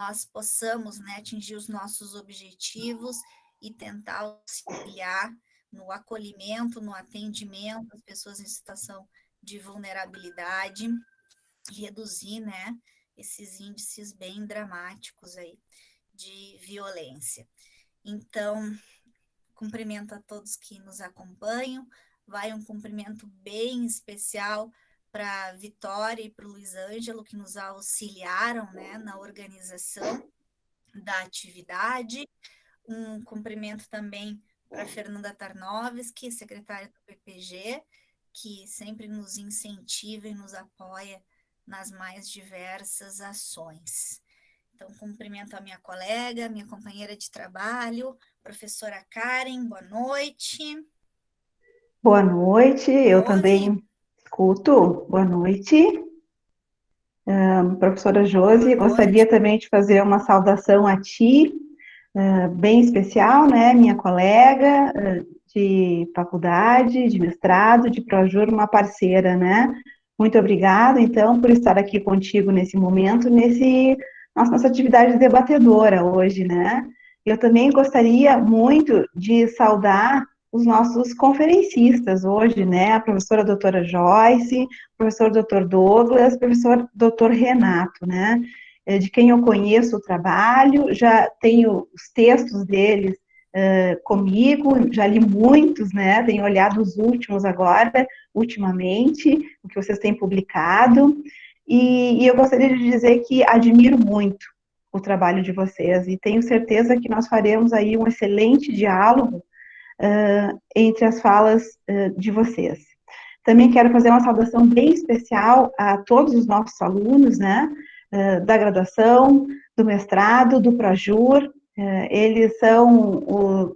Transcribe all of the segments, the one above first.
nós possamos, né, atingir os nossos objetivos e tentar auxiliar no acolhimento, no atendimento às pessoas em situação de vulnerabilidade, reduzir, né, esses índices bem dramáticos aí de violência. Então, cumprimento a todos que nos acompanham, vai um cumprimento bem especial para Vitória e para o Luiz Ângelo, que nos auxiliaram, né, na organização da atividade. Um cumprimento também para Fernanda Tarnovski, secretária do PPG, que sempre nos incentiva e nos apoia nas mais diversas ações. Então, cumprimento a minha colega, minha companheira de trabalho, professora Karen, boa noite. Boa noite, Me eu ouve? também escuto. Boa noite, professora Boa Josi. Gostaria noite. também de fazer uma saudação a ti, bem especial, né? Minha colega de faculdade, de mestrado, de Projur, uma parceira, né? Muito obrigada, então, por estar aqui contigo nesse momento, nossa atividade debatedora hoje, né? Eu também gostaria muito de saudar os nossos conferencistas hoje, né? A professora doutora Joyce, professor doutor Douglas, professor doutor Renato, né? De quem eu conheço o trabalho, já tenho os textos deles comigo, já li muitos, né? Tenho olhado os últimos agora, ultimamente, o que vocês têm publicado, e eu gostaria de dizer que admiro muito o trabalho de vocês e tenho certeza que nós faremos aí um excelente diálogo entre as falas de vocês. Também quero fazer uma saudação bem especial a todos os nossos alunos, né, da graduação, do mestrado, do Projur. Eles são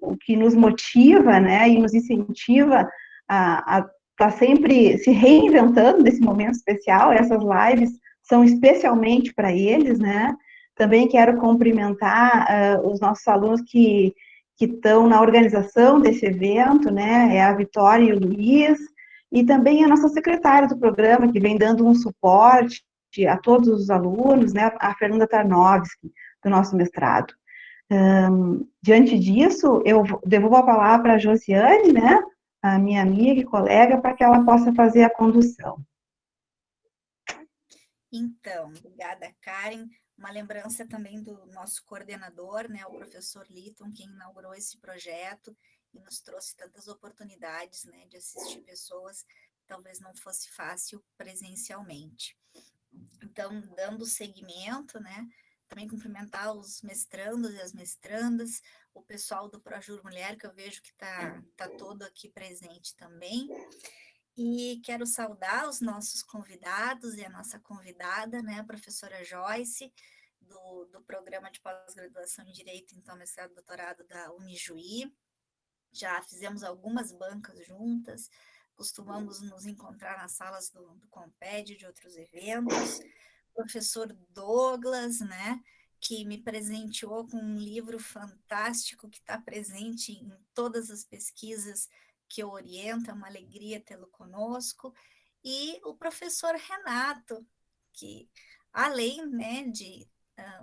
o que nos motiva, né, e nos incentiva a estar sempre se reinventando nesse momento especial. Essas lives são especialmente para eles, né. Também quero cumprimentar os nossos alunos que estão na organização desse evento, né, é a Vitória e o Luiz, e também a nossa secretária do programa, que vem dando um suporte a todos os alunos, né, a Fernanda Tarnovski, do nosso mestrado. Diante disso, eu devolvo a palavra para a Josiane, né, a minha amiga e colega, para que ela possa fazer a condução. Então, obrigada, Karen. Uma lembrança também do nosso coordenador, né, o professor Liton, que inaugurou esse projeto e nos trouxe tantas oportunidades, né, de assistir pessoas que talvez não fosse fácil presencialmente. Então, dando seguimento, né, também cumprimentar os mestrandos e as mestrandas, o pessoal do Projur Mulher, que eu vejo que tá todo aqui presente também. E quero saudar os nossos convidados e a nossa convidada, né, a professora Joyce, do programa de pós-graduação em Direito, então, mestrado e doutorado da Unijuí. Já fizemos algumas bancas juntas, costumamos nos encontrar nas salas do Comped, de outros eventos. Professor Douglas, né, que me presenteou com um livro fantástico que está presente em todas as pesquisas que eu oriento, é uma alegria tê-lo conosco, e o professor Renato, que além, né, de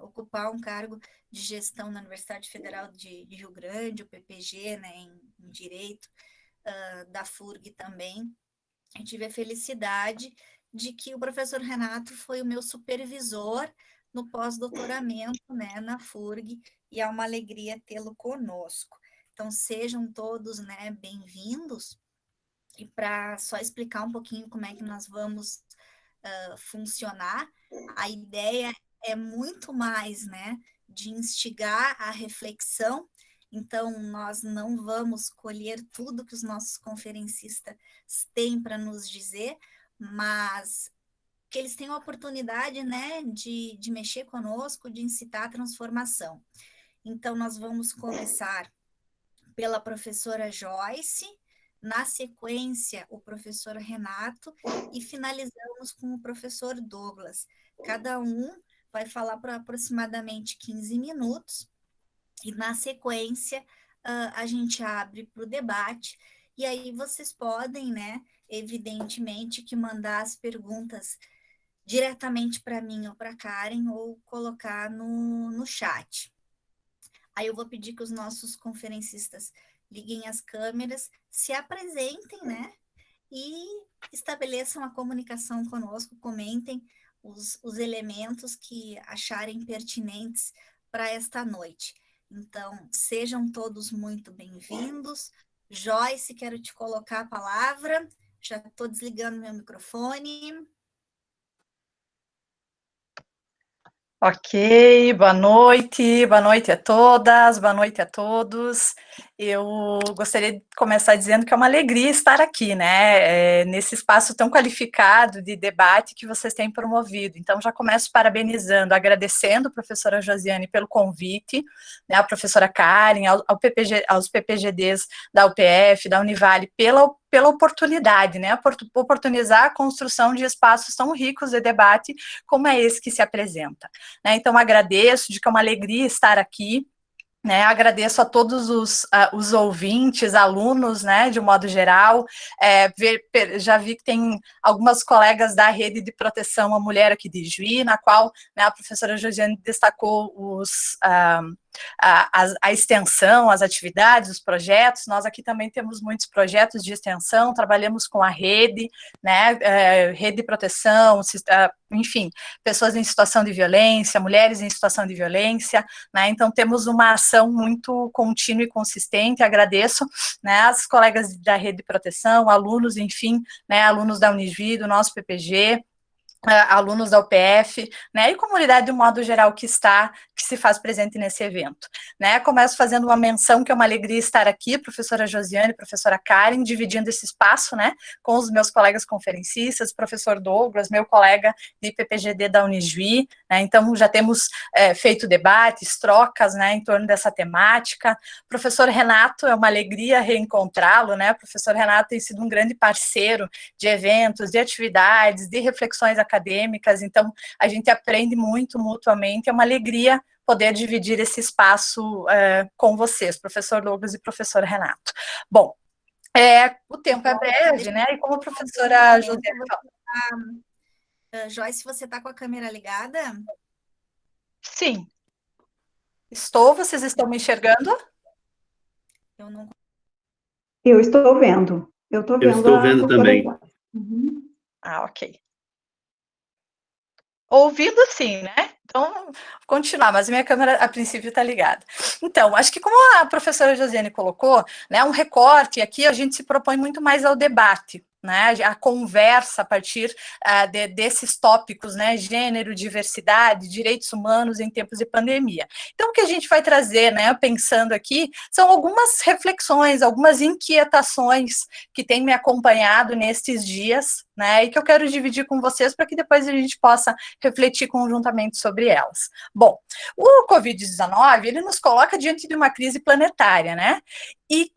ocupar um cargo de gestão na Universidade Federal de Rio Grande, o PPG, né, em Direito, da FURG também, eu tive a felicidade de que o professor Renato foi o meu supervisor no pós-doutoramento, né, na FURG, e é uma alegria tê-lo conosco. Então, sejam todos, né, bem-vindos. E para só explicar um pouquinho como é que nós vamos funcionar, a ideia é muito mais, né, de instigar a reflexão. Então, nós não vamos colher tudo que os nossos conferencistas têm para nos dizer, mas que eles tenham a oportunidade, né, de mexer conosco, de incitar a transformação. Então, nós vamos começar pela professora Joyce, na sequência, o professor Renato, e finalizamos com o professor Douglas. Cada um vai falar por aproximadamente 15 minutos, e na sequência, a gente abre para o debate, e aí vocês podem, né, evidentemente, que mandar as perguntas diretamente para mim ou para Karen, ou colocar no chat. Aí eu vou pedir que os nossos conferencistas liguem as câmeras, se apresentem, né? E estabeleçam a comunicação conosco, comentem os elementos que acharem pertinentes para esta noite. Então, sejam todos muito bem-vindos. Joyce, quero te colocar a palavra. Já estou desligando meu microfone. Ok, boa noite a todas, boa noite a todos. Eu gostaria de começar dizendo que é uma alegria estar aqui, né, nesse espaço tão qualificado de debate que vocês têm promovido. Então, já começo parabenizando, agradecendo a professora Josiane pelo convite, né, a professora Karen, aos PPGDs da UPF, da Univale, pela oportunidade, né, oportunizar a construção de espaços tão ricos de debate como é esse que se apresenta. Né, então, agradeço, de que é uma alegria estar aqui, né, agradeço a todos os ouvintes, alunos, né, de um modo geral, já vi que tem algumas colegas da Rede de Proteção à Mulher aqui de Juí, na qual, né, a professora Josiane destacou a extensão, as atividades, os projetos. Nós aqui também temos muitos projetos de extensão, trabalhamos com a rede, né, rede de proteção, enfim, pessoas em situação de violência, mulheres em situação de violência, né, então temos uma ação muito contínua e consistente. Agradeço, né, as colegas da rede de proteção, alunos, enfim, né, alunos da Unijuí, do nosso PPG, alunos da UPF, né, e comunidade de um modo geral que se faz presente nesse evento, né. Começo fazendo uma menção que é uma alegria estar aqui, professora Josiane, professora Karen, dividindo esse espaço, né, com os meus colegas conferencistas, professor Douglas, meu colega de PPGD da Unijuí, né, então já temos feito debates, trocas, né, em torno dessa temática. Professor Renato, é uma alegria reencontrá-lo, né, o professor Renato tem sido um grande parceiro de eventos, de atividades, de reflexões acadêmicas, então a gente aprende muito mutuamente, é uma alegria poder dividir esse espaço com vocês, professor Douglas e professor Renato. Bom, o tempo é breve, né, e como a professora Josiane Joyce, você está com a câmera ligada? Sim. Estou, vocês estão me enxergando? Eu não... Eu estou vendo. Eu estou vendo. Eu estou vendo também. Uhum. Ok. Ouvindo sim, né? Então, vou continuar, mas minha câmera, a princípio, está ligada. Então, acho que como a professora Josiane colocou, né, um recorte, aqui a gente se propõe muito mais ao debate, né, a conversa a partir desses tópicos, né, gênero, diversidade, direitos humanos em tempos de pandemia. Então, o que a gente vai trazer, né, pensando aqui, são algumas reflexões, algumas inquietações que têm me acompanhado nestes dias, né, e que eu quero dividir com vocês para que depois a gente possa refletir conjuntamente sobre elas. Bom, o Covid-19, ele nos coloca diante de uma crise planetária, né, e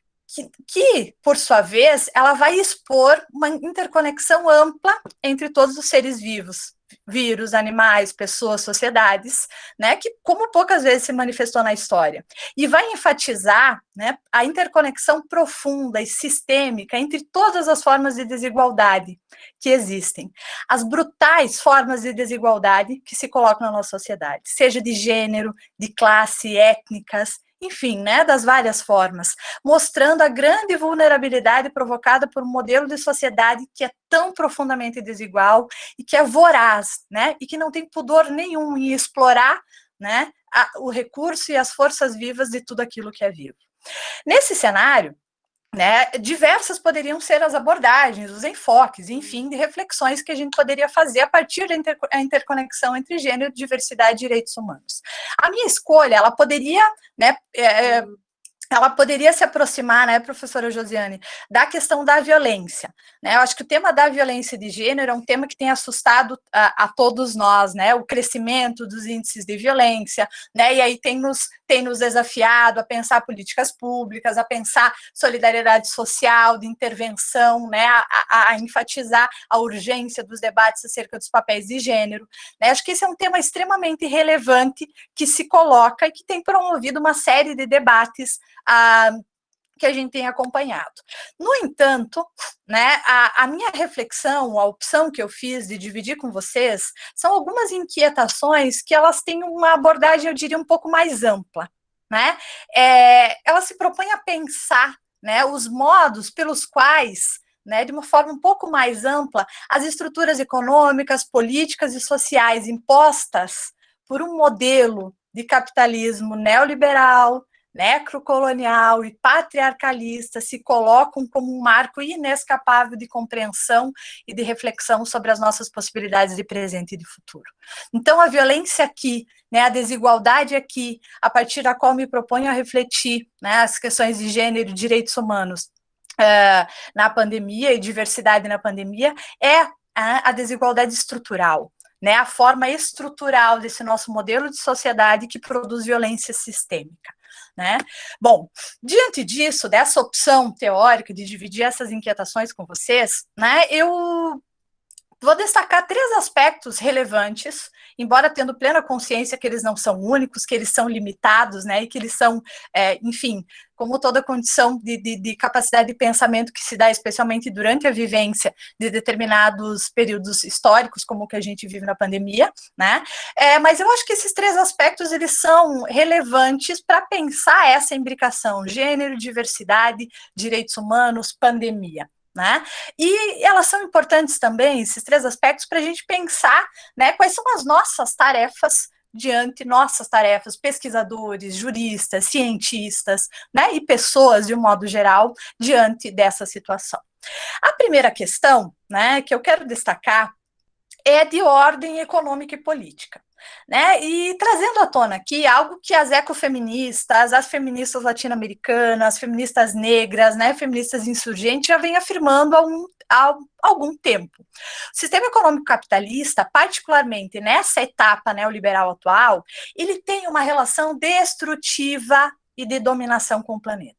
que, por sua vez, ela vai expor uma interconexão ampla entre todos os seres vivos, vírus, animais, pessoas, sociedades, né, que como poucas vezes se manifestou na história, e vai enfatizar, né, a interconexão profunda e sistêmica entre todas as formas de desigualdade que existem, as brutais formas de desigualdade que se colocam na nossa sociedade, seja de gênero, de classe, étnicas, enfim, né, das várias formas, mostrando a grande vulnerabilidade provocada por um modelo de sociedade que é tão profundamente desigual e que é voraz, né, e que não tem pudor nenhum em explorar, né, o recurso e as forças vivas de tudo aquilo que é vivo. Nesse cenário, né, diversas poderiam ser as abordagens, os enfoques, enfim, de reflexões que a gente poderia fazer a partir da interconexão entre gênero, diversidade e direitos humanos. A minha escolha, ela poderia, né, ela poderia se aproximar, né, professora Josiane, da questão da violência, né, eu acho que o tema da violência de gênero é um tema que tem assustado a todos nós, né, o crescimento dos índices de violência, né, e aí tem nos desafiado a pensar políticas públicas, a pensar solidariedade social, de intervenção, né, a enfatizar a urgência dos debates acerca dos papéis de gênero, né, acho que esse é um tema extremamente relevante que se coloca e que tem promovido uma série de debates que a gente tem acompanhado. No entanto, né, a minha reflexão, a opção que eu fiz de dividir com vocês, são algumas inquietações que elas têm uma abordagem, eu diria, um pouco mais ampla, né? Ela se propõe a pensar, né, os modos pelos quais, né, de uma forma um pouco mais ampla, as estruturas econômicas, políticas e sociais impostas por um modelo de capitalismo neoliberal, necrocolonial e patriarcalista se colocam como um marco inescapável de compreensão e de reflexão sobre as nossas possibilidades de presente e de futuro. Então, a violência aqui, né, a desigualdade aqui, a partir da qual me proponho a refletir, né, as questões de gênero e direitos humanos na pandemia e diversidade na pandemia, é a desigualdade estrutural, né, a forma estrutural desse nosso modelo de sociedade que produz violência sistêmica. Né? Bom, diante disso, dessa opção teórica de dividir essas inquietações com vocês, né, eu vou destacar 3 aspectos relevantes, embora tendo plena consciência que eles não são únicos, que eles são limitados, né, e que eles são, enfim, como toda condição de capacidade de pensamento que se dá especialmente durante a vivência de determinados períodos históricos, como o que a gente vive na pandemia, né, mas eu acho que esses 3 aspectos, eles são relevantes para pensar essa imbricação, gênero, diversidade, direitos humanos, pandemia. Né? E elas são importantes também, esses 3 aspectos, para a gente pensar, né, quais são as nossas tarefas pesquisadores, juristas, cientistas, né, e pessoas, de um modo geral, diante dessa situação. A primeira questão, né, que eu quero destacar é de ordem econômica e política. Né? E trazendo à tona aqui algo que as ecofeministas, as feministas latino-americanas, as feministas negras, né, feministas insurgentes já vêm afirmando há algum tempo. O sistema econômico capitalista, particularmente nessa etapa neoliberal atual, ele tem uma relação destrutiva e de dominação com o planeta.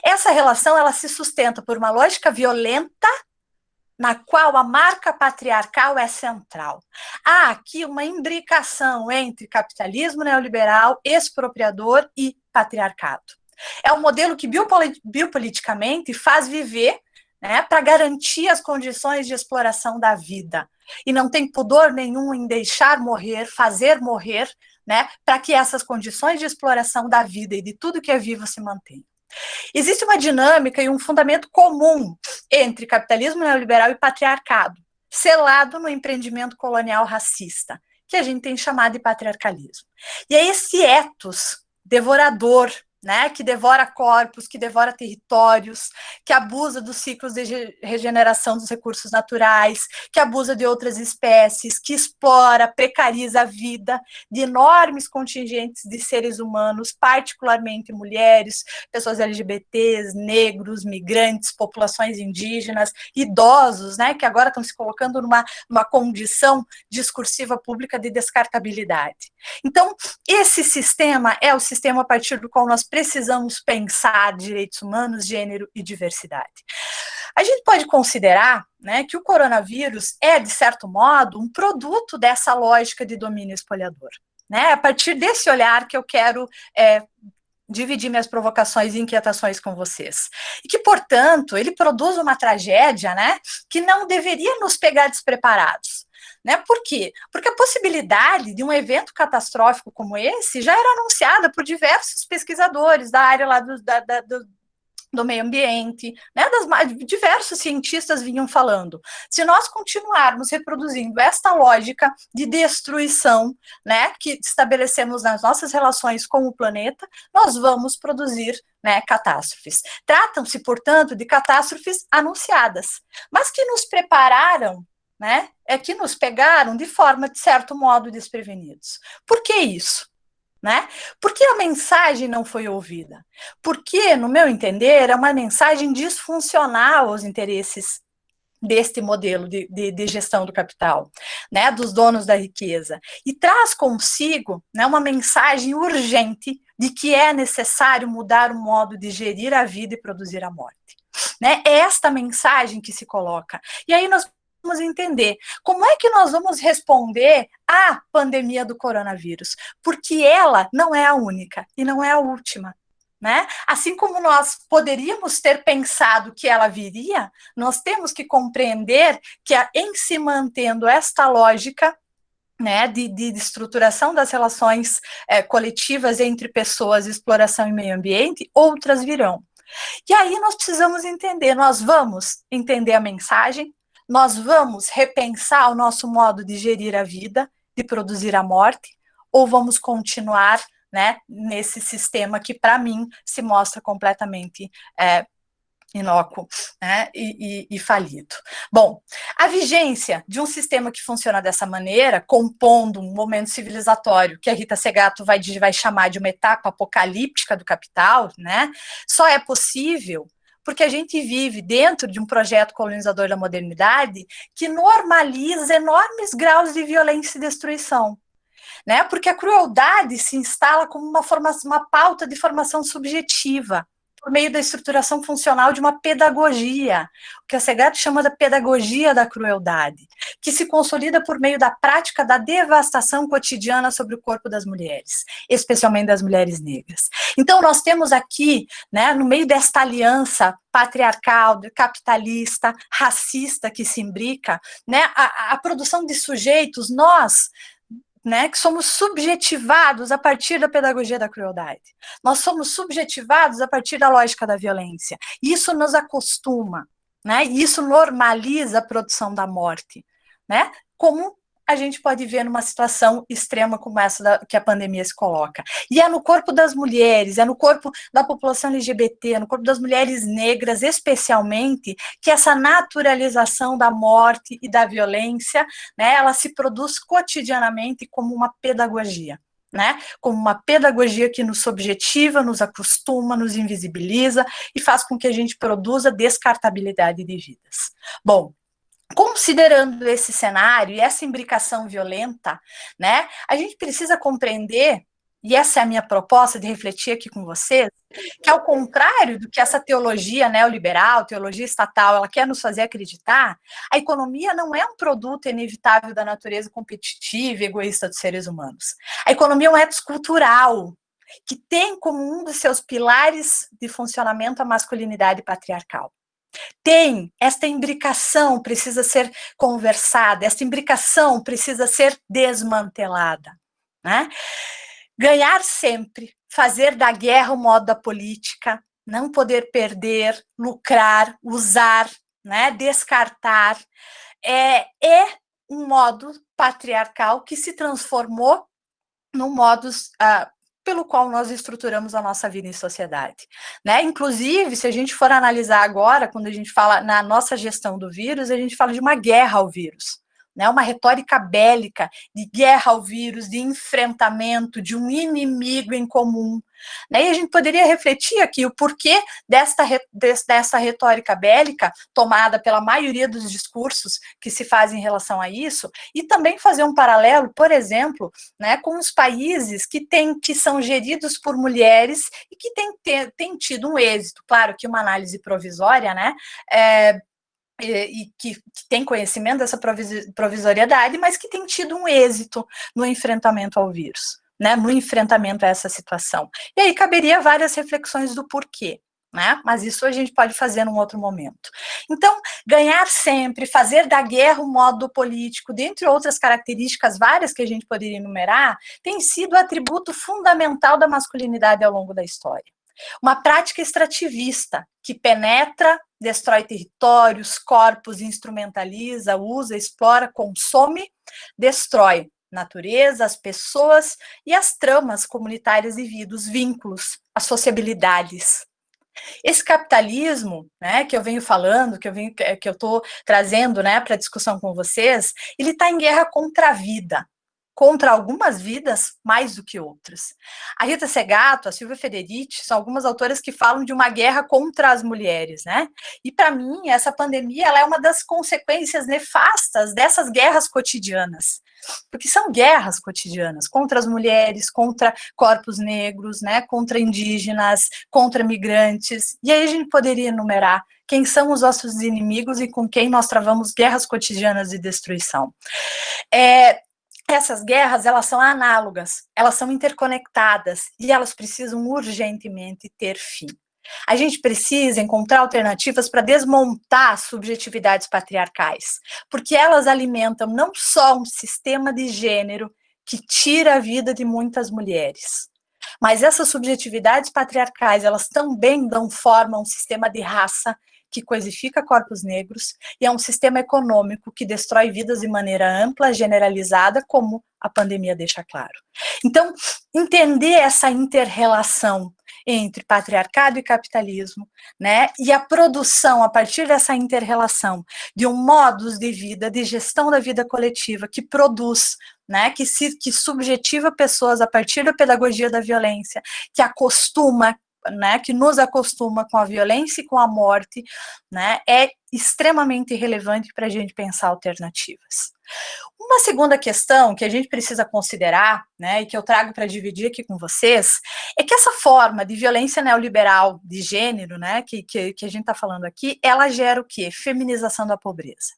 Essa relação ela se sustenta por uma lógica violenta na qual a marca patriarcal é central. Há aqui uma imbricação entre capitalismo neoliberal, expropriador e patriarcado. É um modelo que biopoliticamente faz viver, né, para garantir as condições de exploração da vida. E não tem pudor nenhum em deixar morrer, fazer morrer, né, para que essas condições de exploração da vida e de tudo que é vivo se mantenham. Existe uma dinâmica e um fundamento comum entre capitalismo neoliberal e patriarcado, selado no empreendimento colonial racista, que a gente tem chamado de patriarcalismo. E é esse ethos devorador, né, que devora corpos, que devora territórios, que abusa dos ciclos de regeneração dos recursos naturais, que abusa de outras espécies, que explora, precariza a vida de enormes contingentes de seres humanos, particularmente mulheres, pessoas LGBTs, negros, migrantes, populações indígenas, idosos, né, que agora estão se colocando numa condição discursiva pública de descartabilidade. Então, esse sistema é o sistema a partir do qual nós precisamos pensar direitos humanos, gênero e diversidade. A gente pode considerar, né, que o coronavírus é, de certo modo, um produto dessa lógica de domínio espolhador. Né? A partir desse olhar que eu quero dividir minhas provocações e inquietações com vocês. E que, portanto, ele produz uma tragédia, né, que não deveria nos pegar despreparados. Né? Por quê? Porque a possibilidade de um evento catastrófico como esse já era anunciada por diversos pesquisadores da área lá do meio ambiente, né? Diversos cientistas vinham falando. Se nós continuarmos reproduzindo esta lógica de destruição, né, que estabelecemos nas nossas relações com o planeta, nós vamos produzir, né, catástrofes. Tratam-se, portanto, de catástrofes anunciadas, mas que nos prepararam, né, que nos pegaram de forma, de certo modo, desprevenidos. Por que isso? Né? Porque a mensagem não foi ouvida? Porque, no meu entender, é uma mensagem disfuncional aos interesses deste modelo de gestão do capital, né, dos donos da riqueza, e traz consigo, né, uma mensagem urgente de que é necessário mudar o modo de gerir a vida e produzir a morte. Né? É esta mensagem que se coloca. E aí nós vamos entender como é que nós vamos responder à pandemia do coronavírus, porque ela não é a única e não é a última. né? Assim como nós poderíamos ter pensado que ela viria, nós temos que compreender que, em se mantendo esta lógica, né, de estruturação das relações coletivas entre pessoas, exploração e meio ambiente, outras virão. E aí nós precisamos entender, nós vamos entender a mensagem, nós vamos repensar o nosso modo de gerir a vida, de produzir a morte, ou vamos continuar, né, nesse sistema que, para mim, se mostra completamente inócuo, né, e falido. Bom, a vigência de um sistema que funciona dessa maneira, compondo um momento civilizatório que a Rita Segato vai chamar de uma etapa apocalíptica do capital, né, só é possível porque a gente vive dentro de um projeto colonizador da modernidade que normaliza enormes graus de violência e destruição, né, porque a crueldade se instala como uma pauta de formação subjetiva, por meio da estruturação funcional de uma pedagogia, o que a Segato chama da pedagogia da crueldade, que se consolida por meio da prática da devastação cotidiana sobre o corpo das mulheres, especialmente das mulheres negras. Então, nós temos aqui, né, no meio desta aliança patriarcal, capitalista, racista que se imbrica, né, a produção de sujeitos, nós, né, que somos subjetivados a partir da pedagogia da crueldade. Nós somos subjetivados a partir da lógica da violência. Isso nos acostuma, né? Isso normaliza a produção da morte, né? Como a gente pode ver numa situação extrema como essa que a pandemia se coloca. E é no corpo das mulheres, é no corpo da população LGBT, é no corpo das mulheres negras, especialmente, que essa naturalização da morte e da violência, né, ela se produz cotidianamente como uma pedagogia. Né, como uma pedagogia que nos subjetiva, nos acostuma, nos invisibiliza e faz com que a gente produza descartabilidade de vidas. Bom, considerando esse cenário e essa imbricação violenta, né, a gente precisa compreender, e essa é a minha proposta de refletir aqui com vocês, que ao contrário do que essa teologia neoliberal, teologia estatal, ela quer nos fazer acreditar, a economia não é um produto inevitável da natureza competitiva e egoísta dos seres humanos. A economia é um ethos cultural, que tem como um dos seus pilares de funcionamento a masculinidade patriarcal. Esta imbricação precisa ser conversada, esta imbricação precisa ser desmantelada, né? Ganhar sempre, fazer da guerra o modo da política, não poder perder, lucrar, usar, né, descartar, é um modo patriarcal que se transformou num modus pelo qual nós estruturamos a nossa vida em sociedade, né? Inclusive, se a gente for analisar agora, quando a gente fala na nossa gestão do vírus, a gente fala de uma guerra ao vírus, né? Uma retórica bélica de guerra ao vírus, de enfrentamento, de um inimigo em comum, né? E a gente poderia refletir aqui o porquê dessa retórica bélica tomada pela maioria dos discursos que se fazem em relação a isso, e também fazer um paralelo, por exemplo, né, com os países que são geridos por mulheres e que têm tido um êxito, claro que uma análise provisória, né, e que tem conhecimento dessa provisoriedade, mas que tem tido um êxito no enfrentamento ao vírus, né, no enfrentamento a essa situação. E aí caberia várias reflexões do porquê, né, mas isso a gente pode fazer num outro momento. Então, ganhar sempre, fazer da guerra um modo político, dentre outras características várias que a gente poderia enumerar, tem sido o atributo fundamental da masculinidade ao longo da história. Uma prática extrativista que penetra, destrói territórios, corpos, instrumentaliza, usa, explora, consome, destrói natureza, as pessoas e as tramas comunitárias e vida, os vínculos, as sociabilidades. Esse capitalismo, né, que eu venho falando, que eu estou trazendo, né, para discussão com vocês, ele está em guerra contra a vida, contra algumas vidas mais do que outras. A Rita Segato, a Silvia Federici, são algumas autoras que falam de uma guerra contra as mulheres, né? E para mim, essa pandemia, ela é uma das consequências nefastas dessas guerras cotidianas, porque são guerras cotidianas contra as mulheres, contra corpos negros, né? Contra indígenas, contra migrantes. E aí a gente poderia enumerar quem são os nossos inimigos e com quem nós travamos guerras cotidianas de destruição. essas guerras, elas são análogas, elas são interconectadas e elas precisam urgentemente ter fim. A gente precisa encontrar alternativas para desmontar subjetividades patriarcais, porque elas alimentam não só um sistema de gênero que tira a vida de muitas mulheres, mas essas subjetividades patriarcais, elas também dão forma a um sistema de raça que coisifica corpos negros e é um sistema econômico que destrói vidas de maneira ampla, generalizada, como a pandemia deixa claro. Então, entender essa inter-relação entre patriarcado e capitalismo, né, e a produção, a partir dessa inter-relação, de um modus de vida, de gestão da vida coletiva, que produz, né, que subjetiva pessoas a partir da pedagogia da violência, que acostuma, né, que nos acostuma com a violência e com a morte, né, é extremamente relevante para a gente pensar alternativas. Uma segunda questão que a gente precisa considerar, né, e que eu trago para dividir aqui com vocês, é que essa forma de violência neoliberal de gênero, né, que a gente está falando aqui, ela gera o quê? Feminização da pobreza.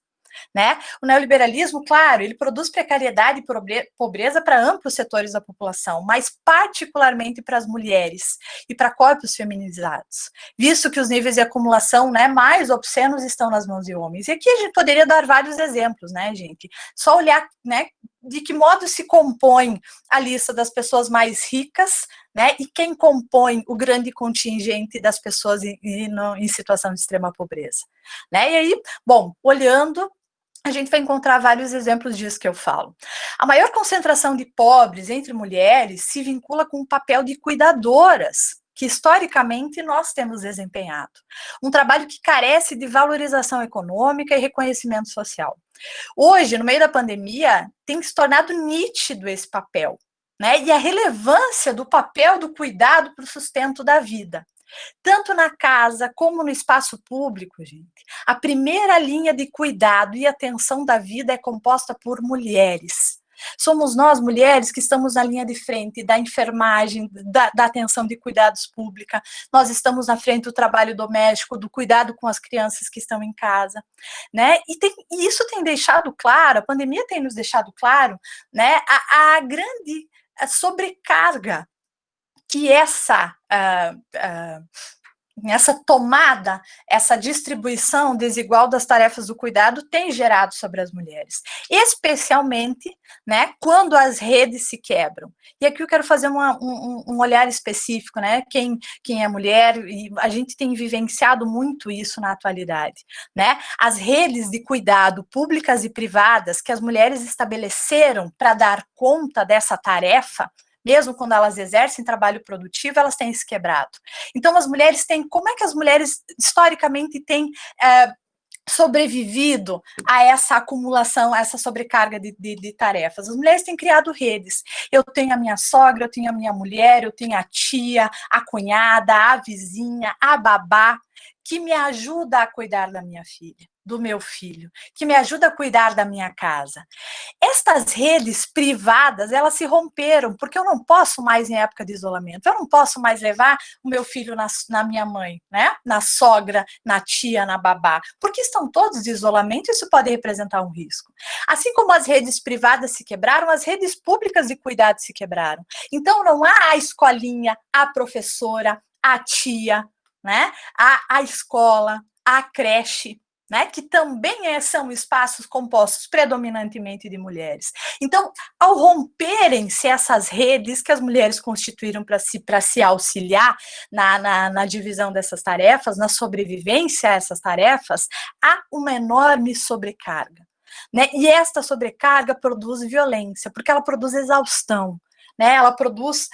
Né? O neoliberalismo, claro, ele produz precariedade e pobreza para amplos setores da população, mas particularmente para as mulheres e para corpos feminizados, visto que os níveis de acumulação, né, mais obscenos estão nas mãos de homens. E aqui a gente poderia dar vários exemplos, né, gente? Só olhar, né, de que modo se compõe a lista das pessoas mais ricas, né, e quem compõe o grande contingente das pessoas em situação de extrema pobreza. Né? E aí, bom, olhando, a gente vai encontrar vários exemplos disso que eu falo. A maior concentração de pobres entre mulheres se vincula com o papel de cuidadoras, que historicamente nós temos desempenhado. Um trabalho que carece de valorização econômica e reconhecimento social. Hoje, no meio da pandemia, tem se tornado nítido esse papel, né? E a relevância do papel do cuidado para o sustento da vida. Tanto na casa como no espaço público, gente, a primeira linha de cuidado e atenção da vida é composta por mulheres. Somos nós, mulheres, que estamos na linha de frente da enfermagem, da atenção de cuidados pública, nós estamos na frente do trabalho doméstico, do cuidado com as crianças que estão em casa, né? E isso tem deixado claro, a pandemia tem nos deixado claro, né, a grande sobrecarga que essa tomada, essa distribuição desigual das tarefas do cuidado tem gerado sobre as mulheres, especialmente, né, quando as redes se quebram. E aqui eu quero fazer um olhar específico, né, quem é mulher, e a gente tem vivenciado muito isso na atualidade, né, as redes de cuidado públicas e privadas que as mulheres estabeleceram para dar conta dessa tarefa, mesmo quando elas exercem trabalho produtivo, elas têm se quebrado. Então, as mulheres têm, como é que as mulheres, historicamente, têm sobrevivido a essa acumulação, a essa sobrecarga de tarefas? As mulheres têm criado redes. Eu tenho a minha sogra, eu tenho a minha mulher, eu tenho a tia, a cunhada, a vizinha, a babá, que me ajuda a cuidar da minha filha, do meu filho, que me ajuda a cuidar da minha casa. Estas redes privadas, elas se romperam, porque eu não posso mais, em época de isolamento, eu não posso mais levar o meu filho na minha mãe, né? Na sogra, na tia, na babá, porque estão todos de isolamento e isso pode representar um risco. Assim como as redes privadas se quebraram, as redes públicas de cuidado se quebraram. Então, não há a escolinha, a professora, a tia, né? A escola, a creche, né, que também são espaços compostos predominantemente de mulheres. Então, ao romperem-se essas redes que as mulheres constituíram para se auxiliar na divisão dessas tarefas, na sobrevivência a essas tarefas, há uma enorme sobrecarga. Né? E esta sobrecarga produz violência, porque ela produz exaustão, né? Ela produz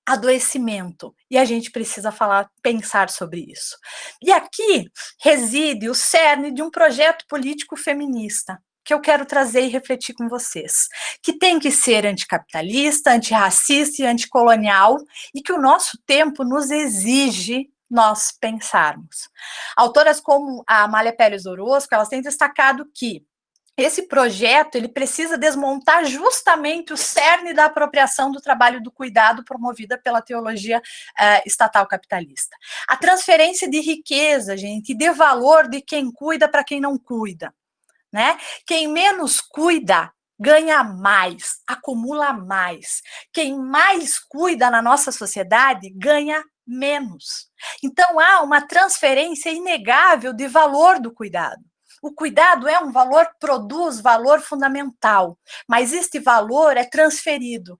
adoecimento, e a gente precisa pensar sobre isso. E aqui reside o cerne de um projeto político feminista, que eu quero trazer e refletir com vocês, que tem que ser anticapitalista, antirracista e anticolonial, e que o nosso tempo nos exige nós pensarmos. Autoras como a Amália Pérez Orozco, elas têm destacado que esse projeto, ele precisa desmontar justamente o cerne da apropriação do trabalho do cuidado promovida pela teologia estatal capitalista. A transferência de riqueza, gente, e de valor de quem cuida para quem não cuida, né? Quem menos cuida ganha mais, acumula mais. Quem mais cuida na nossa sociedade ganha menos. Então, há uma transferência inegável de valor do cuidado. O cuidado é um valor, produz valor fundamental, mas este valor é transferido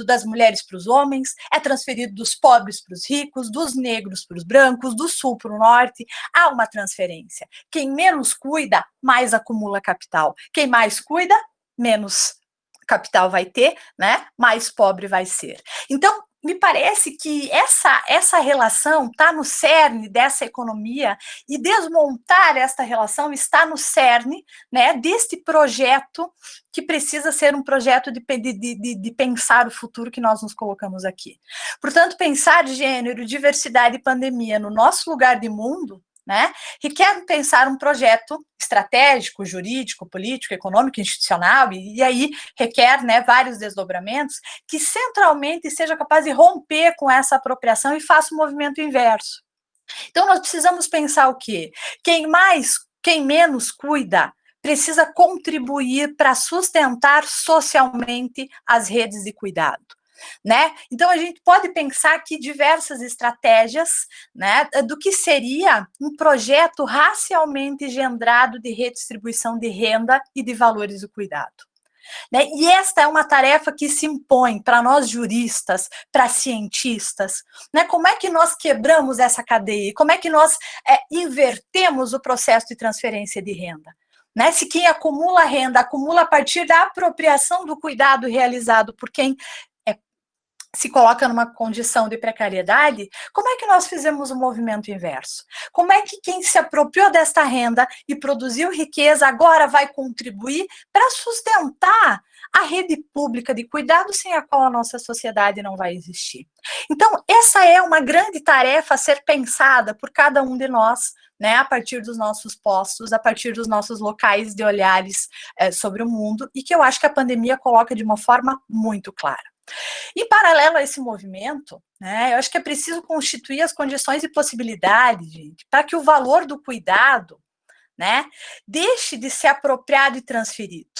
das mulheres para os homens, é transferido dos pobres para os ricos, dos negros para os brancos, do sul para o norte, há uma transferência. Quem menos cuida, mais acumula capital. Quem mais cuida, menos capital vai ter, né? Mais pobre vai ser. Então, me parece que essa relação está no cerne dessa economia, e desmontar esta relação está no cerne, né, deste projeto que precisa ser um projeto de pensar o futuro que nós nos colocamos aqui. Portanto, pensar gênero, diversidade e pandemia no nosso lugar de mundo, né, requer pensar um projeto estratégico, jurídico, político, econômico, institucional, e aí requer, né, vários desdobramentos, que centralmente seja capaz de romper com essa apropriação e faça o movimento inverso. Então, nós precisamos pensar o quê? Quem menos cuida, precisa contribuir para sustentar socialmente as redes de cuidado. Né? Então, a gente pode pensar aqui diversas estratégias, né, do que seria um projeto racialmente engendrado de redistribuição de renda e de valores do cuidado. Né? E esta é uma tarefa que se impõe para nós juristas, para cientistas. Né? Como é que nós quebramos essa cadeia? Como é que nós invertemos o processo de transferência de renda? Né? Se quem acumula renda, acumula a partir da apropriação do cuidado realizado por quem se coloca numa condição de precariedade, como é que nós fizemos o movimento inverso? Como é que quem se apropriou desta renda e produziu riqueza agora vai contribuir para sustentar a rede pública de cuidado sem a qual a nossa sociedade não vai existir? Então, essa é uma grande tarefa a ser pensada por cada um de nós, né, a partir dos nossos postos, a partir dos nossos locais de olhares sobre o mundo, e que eu acho que a pandemia coloca de uma forma muito clara. Em paralelo a esse movimento, né, eu acho que é preciso constituir as condições e possibilidades, gente, para que o valor do cuidado, né, deixe de ser apropriado e transferido.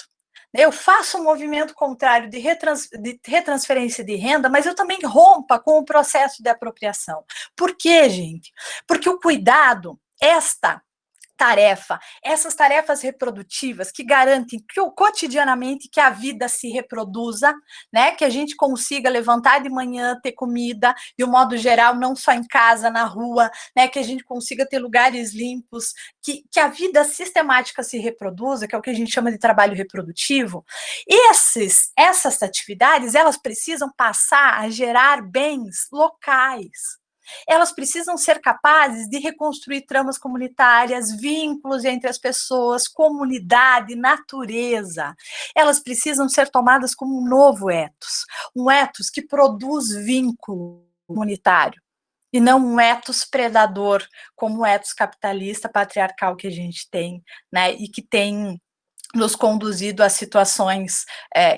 Eu faço um movimento contrário de retransferência de renda, mas eu também rompa com o processo de apropriação. Por quê, gente? Porque o cuidado, essas tarefas reprodutivas que garantem que cotidianamente que a vida se reproduza, né, que a gente consiga levantar de manhã, ter comida, de um modo geral, não só em casa, na rua, né, que a gente consiga ter lugares limpos, que a vida sistemática se reproduza, que é o que a gente chama de trabalho reprodutivo. Essas atividades, elas precisam passar a gerar bens locais. Elas precisam ser capazes de reconstruir tramas comunitárias, vínculos entre as pessoas, comunidade, natureza. Elas precisam ser tomadas como um novo ethos, um ethos que produz vínculo comunitário, e não um ethos predador, como o ethos capitalista, patriarcal que a gente tem, né, e que tem nos conduzido a situações,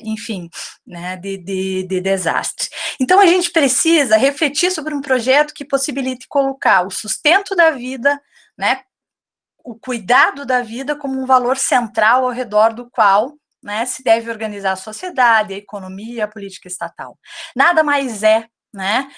enfim, né, de desastre. Então, a gente precisa refletir sobre um projeto que possibilite colocar o sustento da vida, né, o cuidado da vida como um valor central ao redor do qual, né, se deve organizar a sociedade, a economia, a política estatal. Nada mais né,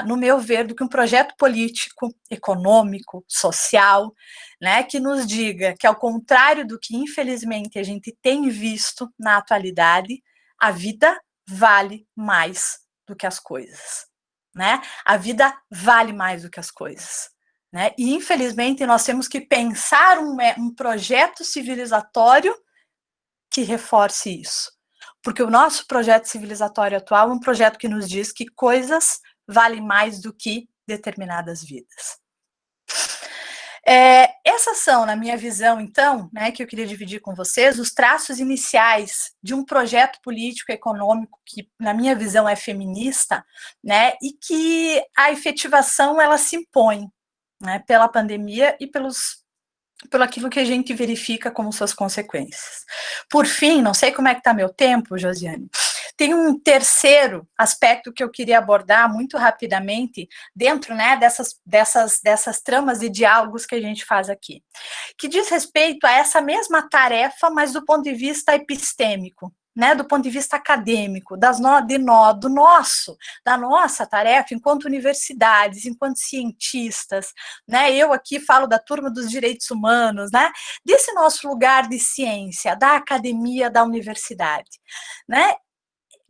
no meu ver, do que um projeto político, econômico, social, né, que nos diga que, ao contrário do que, infelizmente, a gente tem visto na atualidade, a vida vale mais do que as coisas. Né? A vida vale mais do que as coisas. Né? E, infelizmente, nós temos que pensar um projeto civilizatório que reforce isso. Porque o nosso projeto civilizatório atual é um projeto que nos diz que coisas valem mais do que determinadas vidas. Essas são, na minha visão, então, né, que eu queria dividir com vocês, os traços iniciais de um projeto político econômico que, na minha visão, é feminista, né, e que a efetivação ela se impõe, né, pela pandemia e pelo aquilo que a gente verifica como suas consequências. Por fim, não sei como é que está meu tempo, Josiane, tem um terceiro aspecto que eu queria abordar muito rapidamente, dentro, né, dessas tramas e diálogos que a gente faz aqui, que diz respeito a essa mesma tarefa, mas do ponto de vista epistêmico, né, do ponto de vista acadêmico, da nossa tarefa enquanto universidades, enquanto cientistas, né, eu aqui falo da turma dos direitos humanos, né, desse nosso lugar de ciência, da academia, da universidade, né,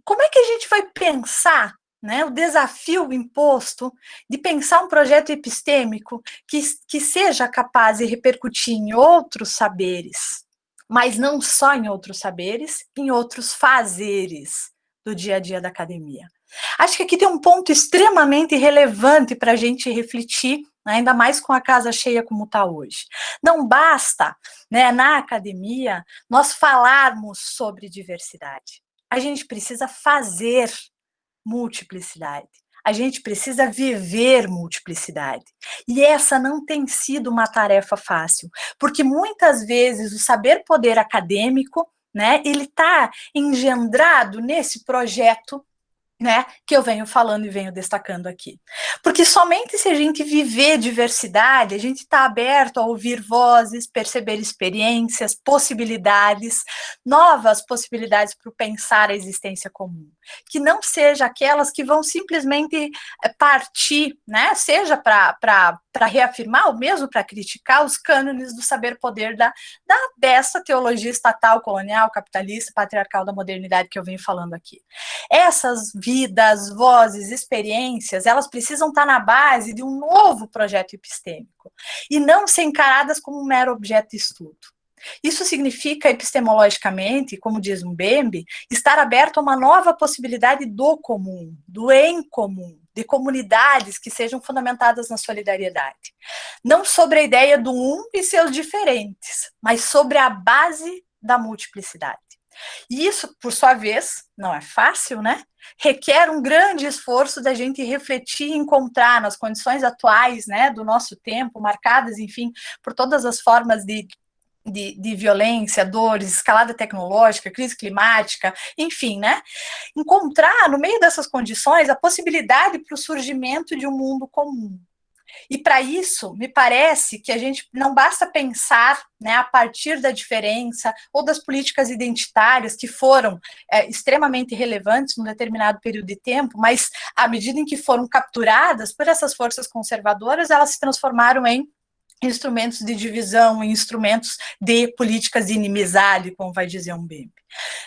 como é que a gente vai pensar, né, o desafio imposto de pensar um projeto epistêmico que seja capaz de repercutir em outros saberes, mas não só em outros saberes, em outros fazeres do dia a dia da academia. Acho que aqui tem um ponto extremamente relevante para a gente refletir, ainda mais com a casa cheia como está hoje. Não basta, né, na academia, nós falarmos sobre diversidade. A gente precisa fazer multiplicidade. A gente precisa viver multiplicidade. E essa não tem sido uma tarefa fácil, porque muitas vezes o saber poder acadêmico, né, ele está engendrado nesse projeto, né, que eu venho falando e venho destacando aqui. Porque somente se a gente viver diversidade, a gente está aberto a ouvir vozes, perceber experiências, possibilidades, novas possibilidades para pensar a existência comum. Que não seja aquelas que vão simplesmente partir, né, seja para reafirmar ou mesmo para criticar os cânones do saber poder dessa teologia estatal, colonial, capitalista, patriarcal da modernidade que eu venho falando aqui. Essas vidas, vozes, experiências, elas precisam estar na base de um novo projeto epistêmico e não ser encaradas como um mero objeto de estudo. Isso significa, epistemologicamente, como diz Mbembe, estar aberto a uma nova possibilidade do comum, do em comum, de comunidades que sejam fundamentadas na solidariedade. Não sobre a ideia do um e seus diferentes, mas sobre a base da multiplicidade. E isso, por sua vez, não é fácil, né? Requer um grande esforço da gente refletir e encontrar nas condições atuais, né, do nosso tempo, marcadas, enfim, por todas as formas de violência, dores, escalada tecnológica, crise climática, enfim, né? Encontrar, no meio dessas condições, a possibilidade para o surgimento de um mundo comum. E para isso, me parece que a gente não basta pensar, né, a partir da diferença ou das políticas identitárias que foram extremamente relevantes num determinado período de tempo, mas à medida em que foram capturadas por essas forças conservadoras, elas se transformaram em instrumentos de divisão, em instrumentos de políticas de inimizade, como vai dizer Mbembe.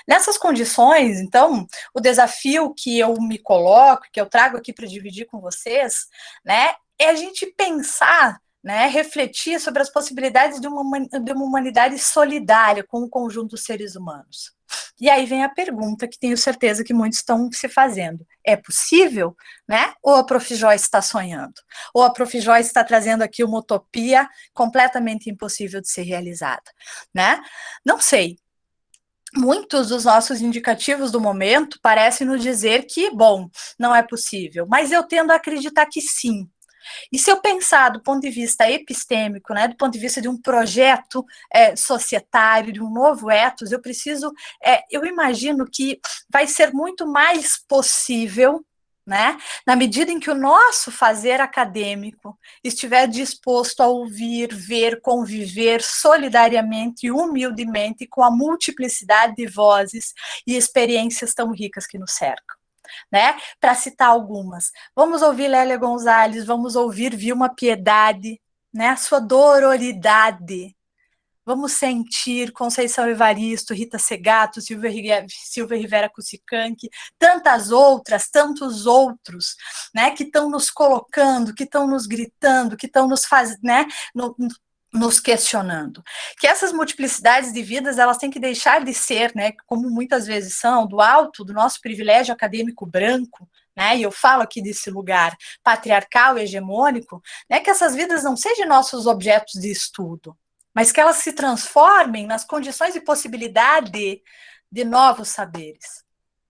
Nessas condições, então, o desafio que eu me coloco, que eu trago aqui para dividir com vocês, né, é a gente pensar, né, refletir sobre as possibilidades de uma humanidade solidária com o conjunto dos seres humanos. E aí vem a pergunta que tenho certeza que muitos estão se fazendo. É possível, né? Ou a Prof. Joyce está sonhando? Ou a Prof. Joyce está trazendo aqui uma utopia completamente impossível de ser realizada, né? Não sei. Muitos dos nossos indicativos do momento parecem nos dizer que, bom, não é possível, mas eu tendo a acreditar que sim. E se eu pensar do ponto de vista epistêmico, né, do ponto de vista de um projeto societário, de um novo ethos, eu imagino que vai ser muito mais possível, né, na medida em que o nosso fazer acadêmico estiver disposto a ouvir, ver, conviver solidariamente e humildemente com a multiplicidade de vozes e experiências tão ricas que nos cercam. Né? Para citar algumas, vamos ouvir Lélia Gonzalez, vamos ouvir Vilma Piedade, né? A sua dororidade, vamos sentir Conceição Evaristo, Rita Segato, Silvia Rivera Cusicanqui, tantas outras, tantos outros, né? Que estão nos colocando, que estão nos gritando, que estão nos fazendo, né? Nos questionando, que essas multiplicidades de vidas, elas têm que deixar de ser, né, como muitas vezes são, do alto do nosso privilégio acadêmico branco, né, e eu falo aqui desse lugar patriarcal e hegemônico, né, que essas vidas não sejam nossos objetos de estudo, mas que elas se transformem nas condições e possibilidade de novos saberes,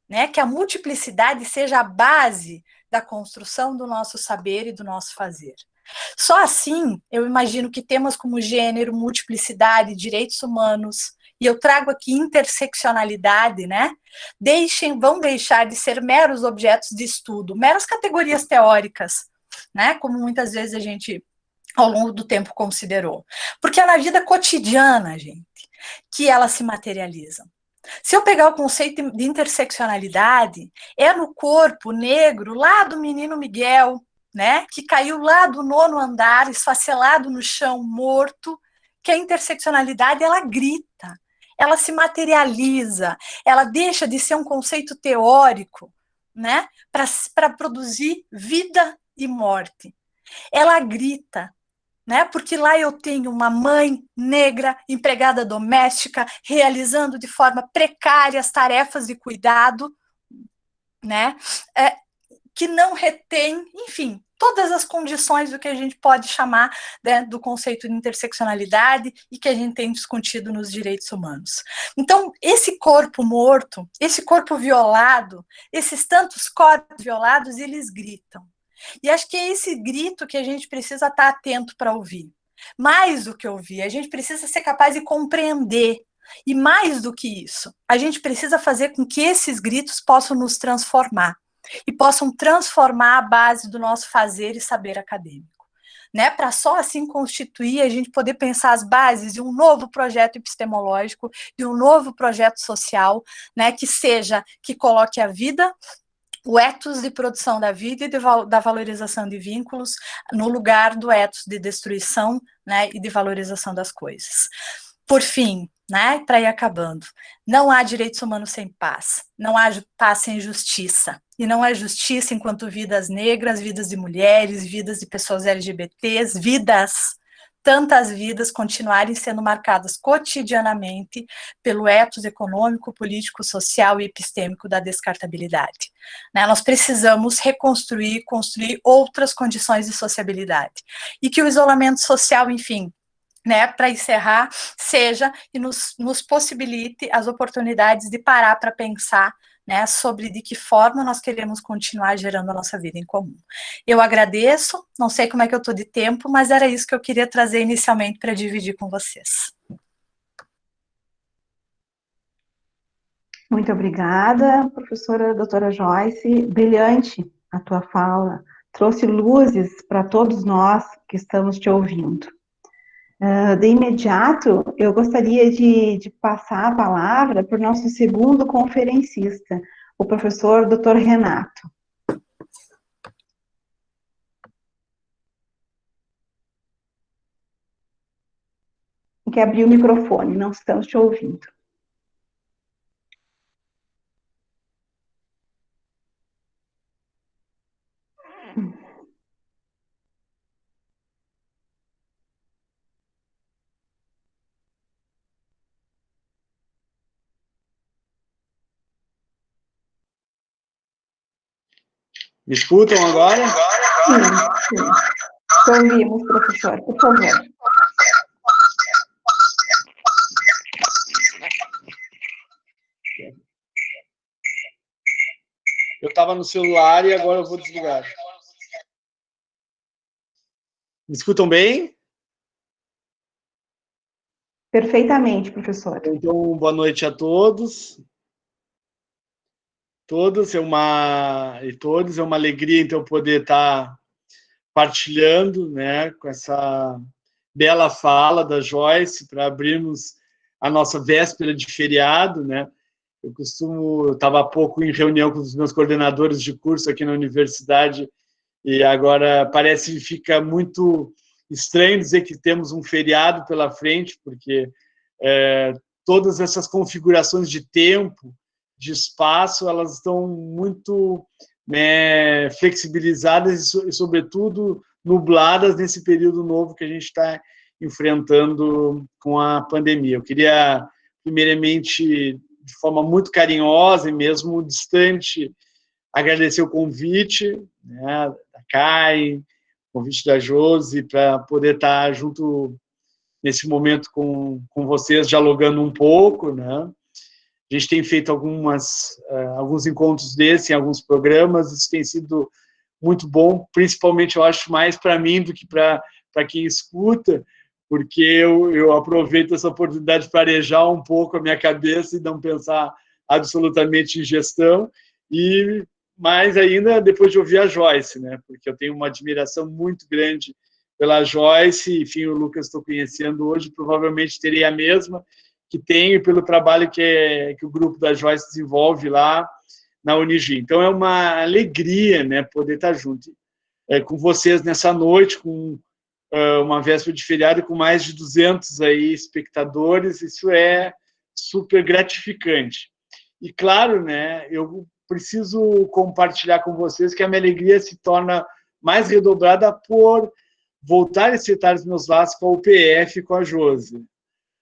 né, que a multiplicidade seja a base da construção do nosso saber e do nosso fazer. Só assim, eu imagino que temas como gênero, multiplicidade, direitos humanos e eu trago aqui interseccionalidade, né, vão deixar de ser meros objetos de estudo, meras categorias teóricas, né, como muitas vezes a gente, ao longo do tempo, considerou. Porque é na vida cotidiana, gente, que elas se materializam. Se eu pegar o conceito de interseccionalidade, é no corpo negro lá do menino Miguel, né, que caiu lá do 9º andar, esfacelado no chão, morto, que a interseccionalidade, ela grita, ela se materializa, ela deixa de ser um conceito teórico, né, para produzir vida e morte. Ela grita, né? Porque lá eu tenho uma mãe negra, empregada doméstica, realizando de forma precária as tarefas de cuidado, né? Que não retém, enfim, todas as condições do que a gente pode chamar, né, do conceito de interseccionalidade e que a gente tem discutido nos direitos humanos. Então, esse corpo morto, esse corpo violado, esses tantos corpos violados, eles gritam. E acho que é esse grito que a gente precisa estar atento para ouvir. Mais do que ouvir, a gente precisa ser capaz de compreender. E mais do que isso, a gente precisa fazer com que esses gritos possam nos transformar e possam transformar a base do nosso fazer e saber acadêmico, né? Para só assim constituir, a gente poder pensar as bases de um novo projeto epistemológico, de um novo projeto social, né? Que coloque a vida, o ethos de produção da vida e da valorização de vínculos no lugar do ethos de destruição, né, e de valorização das coisas. Por fim, né, para ir acabando, não há direitos humanos sem paz, não há paz sem justiça, e não há justiça enquanto vidas negras, vidas de mulheres, vidas de pessoas LGBTs, tantas vidas continuarem sendo marcadas cotidianamente pelo ethos econômico, político, social e epistêmico da descartabilidade. Né? Nós precisamos reconstruir, construir outras condições de sociabilidade. E que o isolamento social, enfim, né, para encerrar, seja e nos possibilite as oportunidades de parar para pensar, né, sobre de que forma nós queremos continuar gerando a nossa vida em comum. Eu agradeço, não sei como é que eu estou de tempo, mas era isso que eu queria trazer inicialmente para dividir com vocês. Muito obrigada, professora doutora Joyce. Brilhante a tua fala, trouxe luzes para todos nós que estamos te ouvindo. De imediato, eu gostaria de passar a palavra para o nosso segundo conferencista, o professor Dr. Renato. Tem que abrir o microfone, não estamos te ouvindo. Me escutam agora? Sim. Te ouvimos, professor, por favor. Eu estava no celular e agora eu vou desligar. Me escutam bem? Perfeitamente, professor. Então, boa noite a todos. Todos, é uma alegria, então, poder estar partilhando, né, com essa bela fala da Joyce, para abrirmos a nossa véspera de feriado, né? Eu estava há pouco em reunião com os meus coordenadores de curso aqui na universidade, e agora parece que fica muito estranho dizer que temos um feriado pela frente, porque todas essas configurações de tempo, de espaço, elas estão muito flexibilizadas e, sobretudo, nubladas nesse período novo que a gente está enfrentando com a pandemia. Eu queria, primeiramente, de forma muito carinhosa e mesmo distante, agradecer o convite, né, da Karen, o convite da Josi, para poder estar junto nesse momento com vocês, dialogando um pouco, né? A gente tem feito alguns encontros desses, em alguns programas, isso tem sido muito bom, principalmente, eu acho, mais para mim do que para quem escuta, porque eu aproveito essa oportunidade para arejar um pouco a minha cabeça e não pensar absolutamente em gestão, e mais ainda depois de ouvir a Joyce, né? Porque eu tenho uma admiração muito grande pela Joyce, enfim, o Lucas estou conhecendo hoje, provavelmente terei a mesma que tenho pelo trabalho que o grupo da Joyce desenvolve lá na Unigi. Então é uma alegria, né, poder estar junto com vocês nessa noite, com uma véspera de feriado com mais de 200 aí espectadores, isso é super gratificante. E claro, né, eu preciso compartilhar com vocês que a minha alegria se torna mais redobrada por voltar a estreitar os meus laços com a UPF, com a Josi.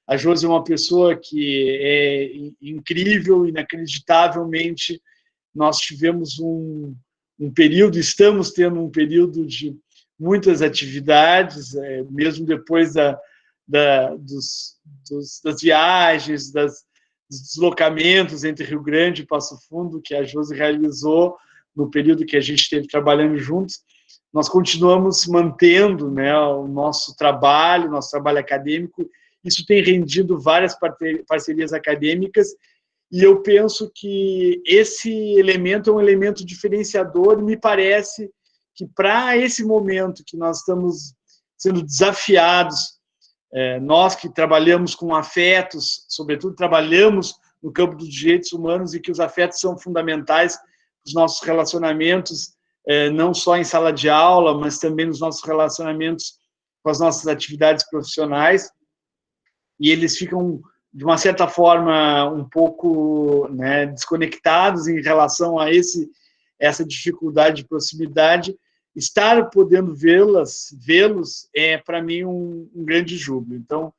A Josi é uma pessoa que é incrível, inacreditavelmente. Nós tivemos um período, estamos tendo um período de muitas atividades, mesmo depois das viagens, dos deslocamentos entre Rio Grande e Passo Fundo, que a Josi realizou no período que a gente esteve trabalhando juntos. Nós continuamos mantendo, né, o nosso trabalho acadêmico. Isso tem rendido várias parcerias acadêmicas, e eu penso que esse elemento é um elemento diferenciador, e me parece que para esse momento que nós estamos sendo desafiados, nós que trabalhamos com afetos, sobretudo trabalhamos no campo dos direitos humanos, e que os afetos são fundamentais nos nossos relacionamentos, não só em sala de aula, mas também nos nossos relacionamentos com as nossas atividades profissionais, e eles ficam, de uma certa forma, um pouco, né, desconectados em relação a essa dificuldade de proximidade. Estar podendo vê-los é, para mim, um grande júbilo. Então,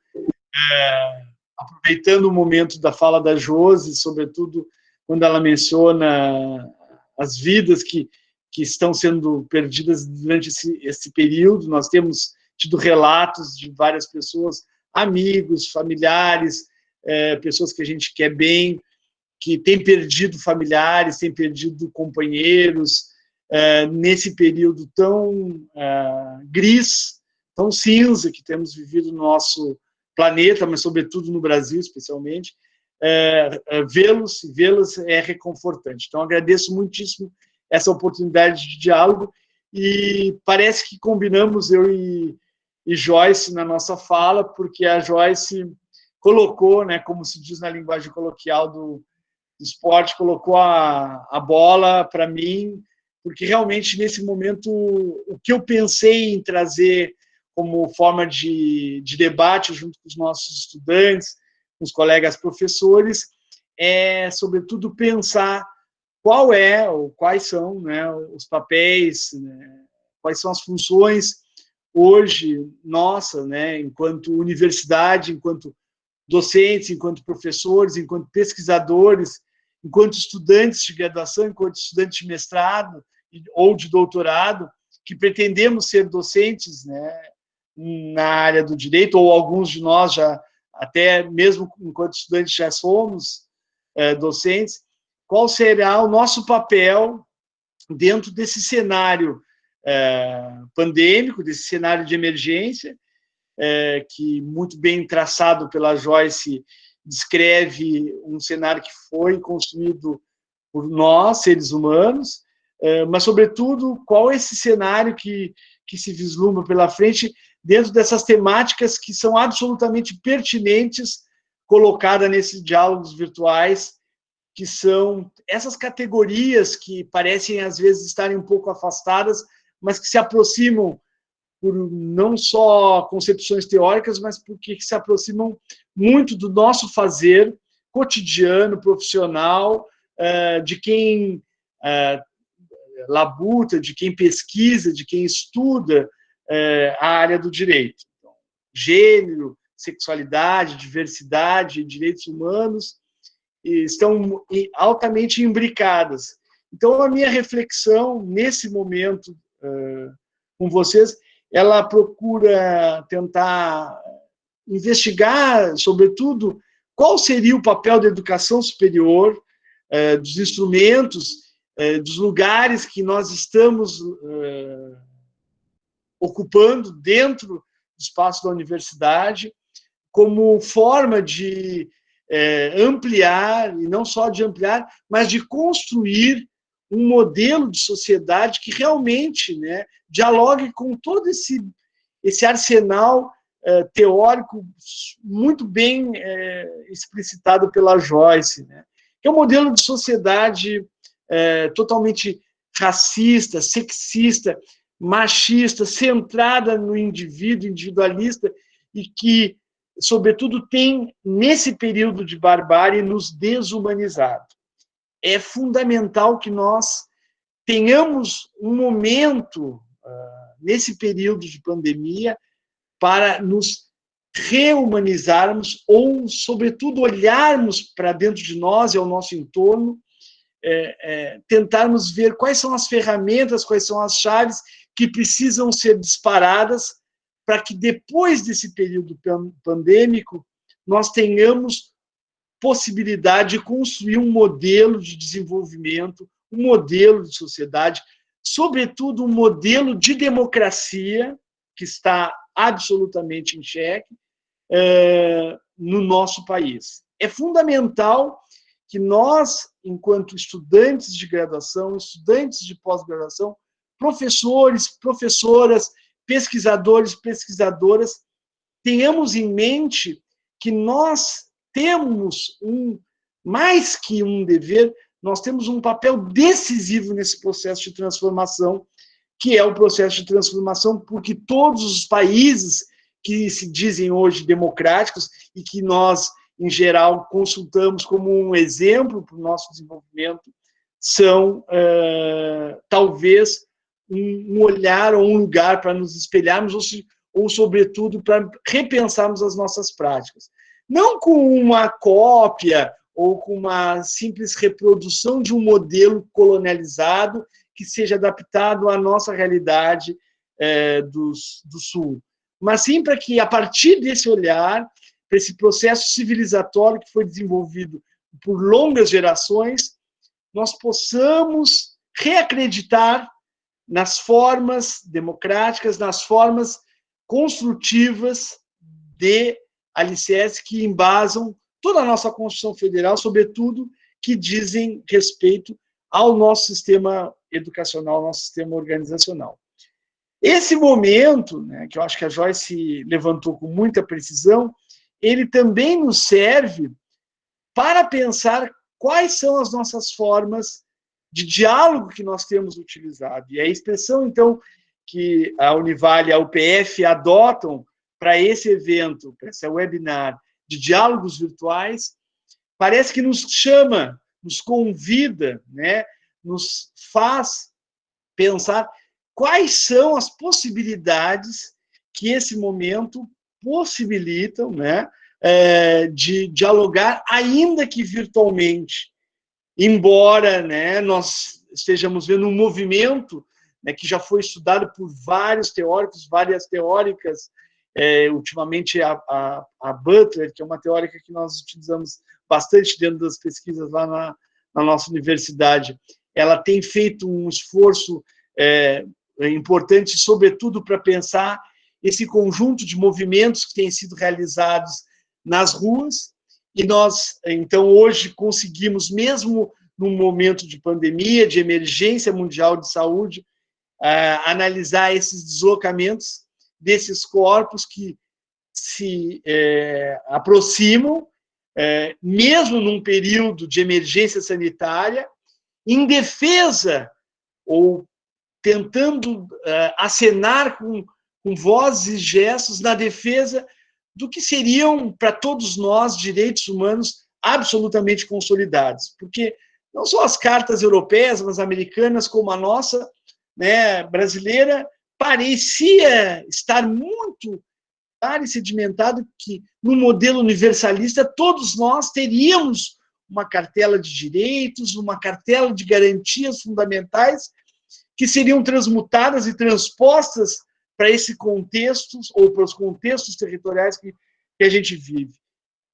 aproveitando o momento da fala da Josi, sobretudo quando ela menciona as vidas que estão sendo perdidas durante esse período, nós temos tido relatos de várias pessoas, amigos, familiares, pessoas que a gente quer bem, que têm perdido familiares, têm perdido companheiros, nesse período tão gris, tão cinza que temos vivido no nosso planeta, mas sobretudo no Brasil, especialmente, vê-los é reconfortante. Então, agradeço muitíssimo essa oportunidade de diálogo, e parece que combinamos, eu e Joyce, na nossa fala, porque a Joyce colocou, né, como se diz na linguagem coloquial do esporte, colocou a bola para mim, porque realmente nesse momento o que eu pensei em trazer como forma de debate junto com os nossos estudantes, com os colegas professores, é sobretudo pensar quais são, né, os papéis, né, quais são as funções hoje nossa, né, enquanto universidade, enquanto docentes, enquanto professores, enquanto pesquisadores, enquanto estudantes de graduação, enquanto estudantes de mestrado ou de doutorado, que pretendemos ser docentes, né, na área do direito, ou alguns de nós já, até mesmo enquanto estudantes, já somos docentes. Qual será o nosso papel dentro desse cenário pandêmico, desse cenário de emergência, que muito bem traçado pela Joyce descreve um cenário que foi construído por nós, seres humanos, mas, sobretudo, qual é esse cenário que se vislumbra pela frente dentro dessas temáticas que são absolutamente pertinentes, colocadas nesses diálogos virtuais, que são essas categorias que parecem, às vezes, estarem um pouco afastadas, mas que se aproximam por não só concepções teóricas, mas porque se aproximam muito do nosso fazer cotidiano, profissional, de quem labuta, de quem pesquisa, de quem estuda a área do direito. Então, gênero, sexualidade, diversidade, direitos humanos estão altamente imbricadas. Então, a minha reflexão nesse momento com vocês, ela procura tentar investigar, sobretudo, qual seria o papel da educação superior, dos instrumentos, dos lugares que nós estamos ocupando dentro espaço da universidade, como forma de ampliar, e não só de ampliar, mas de construir um modelo de sociedade que realmente, né, dialogue com todo esse arsenal teórico muito bem explicitado pela Joyce, né? Que é um modelo de sociedade totalmente racista, sexista, machista, centrada no indivíduo, individualista, e que, sobretudo, tem, nesse período de barbárie, nos desumanizado. É fundamental que nós tenhamos um momento, nesse período de pandemia, para nos rehumanizarmos ou, sobretudo, olharmos para dentro de nós e ao nosso entorno, tentarmos ver quais são as ferramentas, quais são as chaves que precisam ser disparadas para que, depois desse período pandêmico, nós tenhamos possibilidade de construir um modelo de desenvolvimento, um modelo de sociedade, sobretudo um modelo de democracia, que está absolutamente em xeque no nosso país. É fundamental que nós, enquanto estudantes de graduação, estudantes de pós-graduação, professores, professoras, pesquisadores, pesquisadoras, tenhamos em mente que nós temos mais que um dever, nós temos um papel decisivo nesse processo de transformação, que é o processo de transformação porque todos os países que se dizem hoje democráticos e que nós, em geral, consultamos como um exemplo para o nosso desenvolvimento, são, talvez, um olhar ou um lugar para nos espelharmos ou, sobretudo, para repensarmos as nossas práticas. Não com uma cópia ou com uma simples reprodução de um modelo colonializado que seja adaptado à nossa realidade do Sul, mas sim para que, a partir desse olhar, para esse processo civilizatório que foi desenvolvido por longas gerações, nós possamos reacreditar nas formas democráticas, nas formas construtivas de alicerces que embasam toda a nossa Constituição Federal, sobretudo, que dizem respeito ao nosso sistema educacional, ao nosso sistema organizacional. Esse momento, né, que eu acho que a Joyce levantou com muita precisão, ele também nos serve para pensar quais são as nossas formas de diálogo que nós temos utilizado. E a expressão, então, que a Univale e a UPF adotam para esse evento, para esse webinar de diálogos virtuais, parece que nos chama, nos convida, né, nos faz pensar quais são as possibilidades que esse momento possibilitam, né, de dialogar, ainda que virtualmente. Embora, né, nós estejamos vendo um movimento, né, que já foi estudado por vários teóricos, várias teóricas, ultimamente a Butler, que é uma teórica que nós utilizamos bastante dentro das pesquisas lá na nossa universidade, ela tem feito um esforço importante, sobretudo para pensar esse conjunto de movimentos que têm sido realizados nas ruas, e nós, então, hoje conseguimos, mesmo num momento de pandemia, de emergência mundial de saúde, analisar esses deslocamentos desses corpos que se aproximam, mesmo num período de emergência sanitária, em defesa ou tentando acenar com vozes e gestos na defesa do que seriam, para todos nós, direitos humanos absolutamente consolidados. Porque não só as cartas europeias, mas americanas, como a nossa, né, brasileira, parecia estar muito claro e sedimentado que, no modelo universalista, todos nós teríamos uma cartela de direitos, uma cartela de garantias fundamentais que seriam transmutadas e transpostas para esse contexto, ou para os contextos territoriais que a gente vive.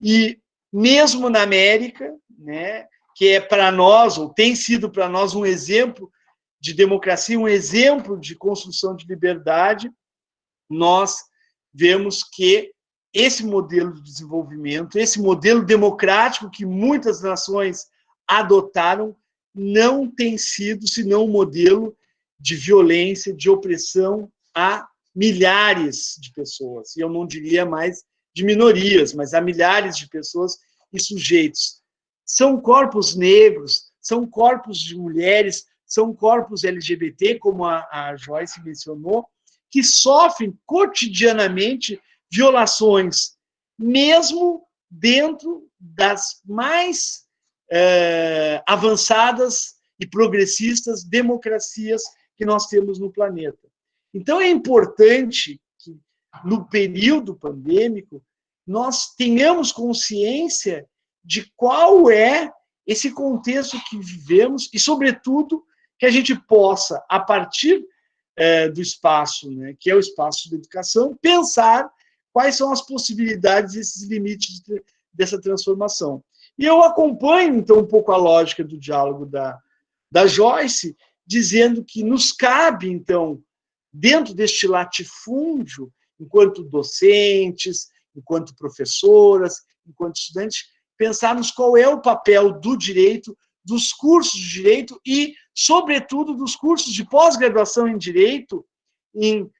E mesmo na América, né, que é para nós, ou tem sido para nós, um exemplo de democracia, um exemplo de construção de liberdade, nós vemos que esse modelo de desenvolvimento, esse modelo democrático que muitas nações adotaram, não tem sido senão um modelo de violência, de opressão a milhares de pessoas. E eu não diria mais de minorias, mas a milhares de pessoas e sujeitos. São corpos negros, são corpos de mulheres, são corpos LGBT, como a Joyce mencionou, que sofrem cotidianamente violações, mesmo dentro das mais avançadas e progressistas democracias que nós temos no planeta. Então, é importante que, no período pandêmico, nós tenhamos consciência de qual é esse contexto que vivemos e, sobretudo, que a gente possa, a partir do espaço, né, que é o espaço da educação, pensar quais são as possibilidades e esses limites dessa transformação. E eu acompanho, então, um pouco a lógica do diálogo da Joyce, dizendo que nos cabe, então, dentro deste latifúndio, enquanto docentes, enquanto professoras, enquanto estudantes, pensarmos qual é o papel do direito, dos cursos de direito e, sobretudo, dos cursos de pós-graduação em direito, em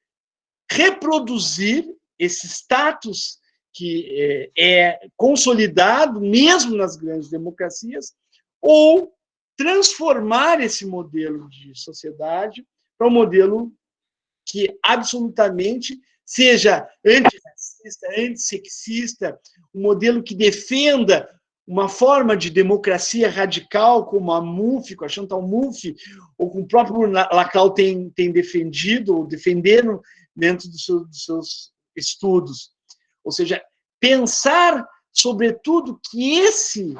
reproduzir esse status que é consolidado, mesmo nas grandes democracias, ou transformar esse modelo de sociedade para um modelo que absolutamente seja antirracista, antissexista, um modelo que defenda uma forma de democracia radical, como a MUF, com a Chantal Mouffe, ou como o próprio Laclau tem defendido, ou defenderam dentro dos seus estudos. Ou seja, pensar, sobretudo, que esse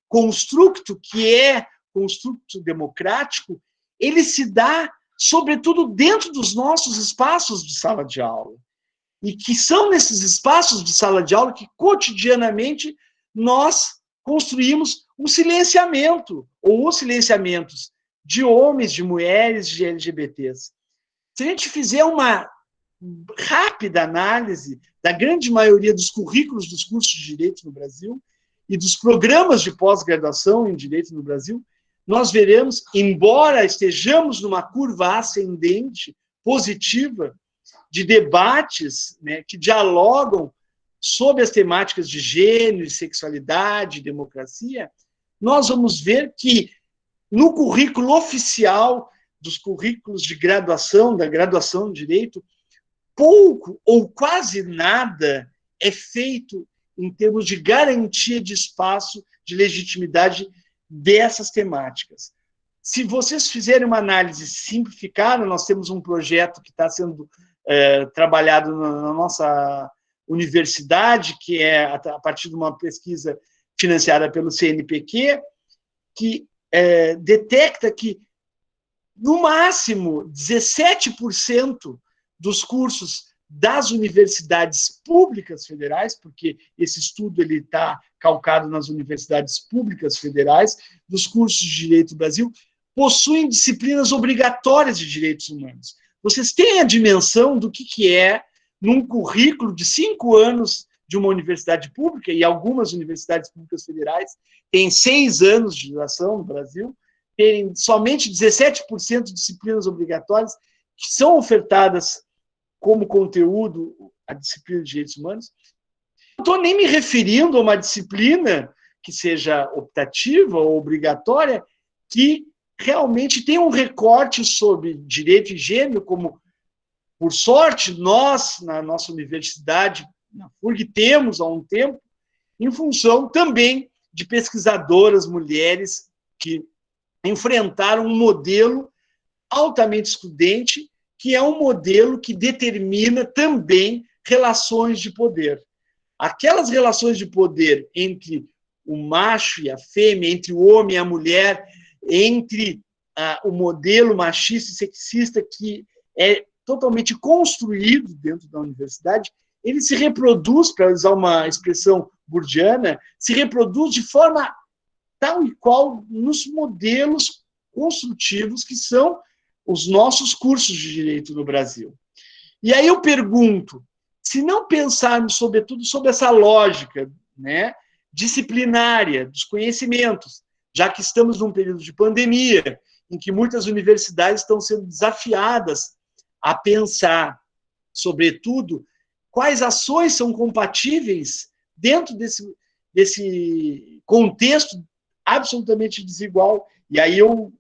construto, que é construto democrático, ele se dá, sobretudo, dentro dos nossos espaços de sala de aula. E que são nesses espaços de sala de aula que, cotidianamente, nós construímos um silenciamento, ou os silenciamentos de homens, de mulheres, de LGBTs. Se a gente fizer uma rápida análise da grande maioria dos currículos dos cursos de direito no Brasil e dos programas de pós-graduação em direito no Brasil, nós veremos, embora estejamos numa curva ascendente, positiva, de debates, né, que dialogam sobre as temáticas de gênero, sexualidade, democracia, nós vamos ver que no currículo oficial dos currículos de graduação, da graduação em direito, pouco ou quase nada é feito em termos de garantia de espaço, de legitimidade dessas temáticas. Se vocês fizerem uma análise simplificada, nós temos um projeto que está sendo trabalhado na nossa universidade, que é a partir de uma pesquisa financiada pelo CNPq, que detecta que, no máximo, 17% dos cursos das universidades públicas federais, porque esse estudo está calcado nas universidades públicas federais, dos cursos de Direito do Brasil, possuem disciplinas obrigatórias de direitos humanos. Vocês têm a dimensão do que é, num currículo de 5 anos de uma universidade pública, e algumas universidades públicas federais têm 6 anos de duração no Brasil, terem somente 17% de disciplinas obrigatórias que são ofertadas como conteúdo a disciplina de direitos humanos. Não estou nem me referindo a uma disciplina que seja optativa ou obrigatória, que realmente tem um recorte sobre direito e gênero, como, por sorte, nós, na nossa universidade, na FURG, temos há um tempo, em função também de pesquisadoras mulheres que enfrentaram um modelo altamente excludente, que é um modelo que determina também relações de poder. Aquelas relações de poder entre o macho e a fêmea, entre o homem e a mulher, entre o modelo machista e sexista que é totalmente construído dentro da universidade, ele se reproduz, para usar uma expressão bourdiana, se reproduz de forma tal e qual nos modelos construtivos que são os nossos cursos de direito no Brasil. E aí eu pergunto, se não pensarmos, sobretudo, sobre essa lógica, né, disciplinária dos conhecimentos, já que estamos num período de pandemia, em que muitas universidades estão sendo desafiadas a pensar, sobretudo, quais ações são compatíveis dentro desse contexto absolutamente desigual. E aí eu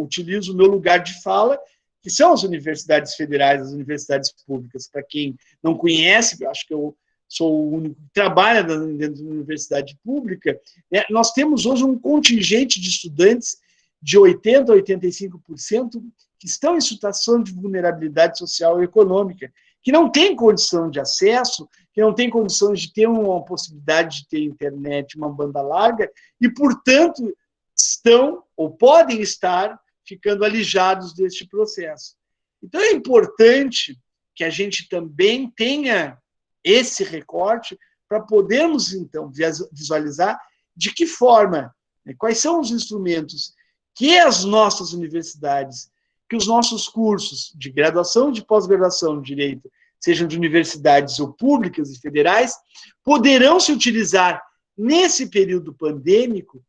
utilizo o meu lugar de fala, que são as universidades federais, as universidades públicas. Para quem não conhece, eu acho que eu sou o único que trabalha dentro da universidade pública, né? Nós temos hoje um contingente de estudantes de 80% a 85% que estão em situação de vulnerabilidade social e econômica, que não têm condição de acesso, que não têm condições de ter uma possibilidade de ter internet, uma banda larga, e, portanto, estão ou podem estar ficando alijados deste processo. Então, é importante que a gente também tenha esse recorte para podermos, então, visualizar de que forma, né, quais são os instrumentos que as nossas universidades, que os nossos cursos de graduação e de pós-graduação de direito, sejam de universidades ou públicas e federais, poderão se utilizar nesse período pandêmico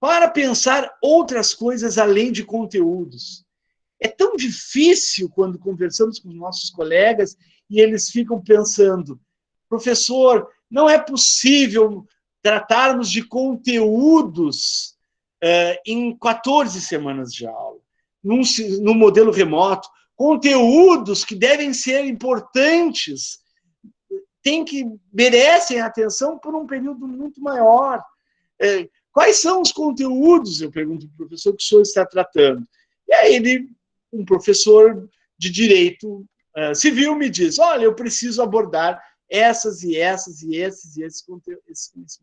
para pensar outras coisas além de conteúdos. É tão difícil quando conversamos com os nossos colegas e eles ficam pensando, professor, não é possível tratarmos de conteúdos em 14 semanas de aula, num modelo remoto, conteúdos que devem ser importantes, merecem atenção por um período muito maior. Quais são os conteúdos, eu pergunto para o professor, que o senhor está tratando? E aí um professor de direito civil me diz, olha, eu preciso abordar essas e essas e esses conhecimentos.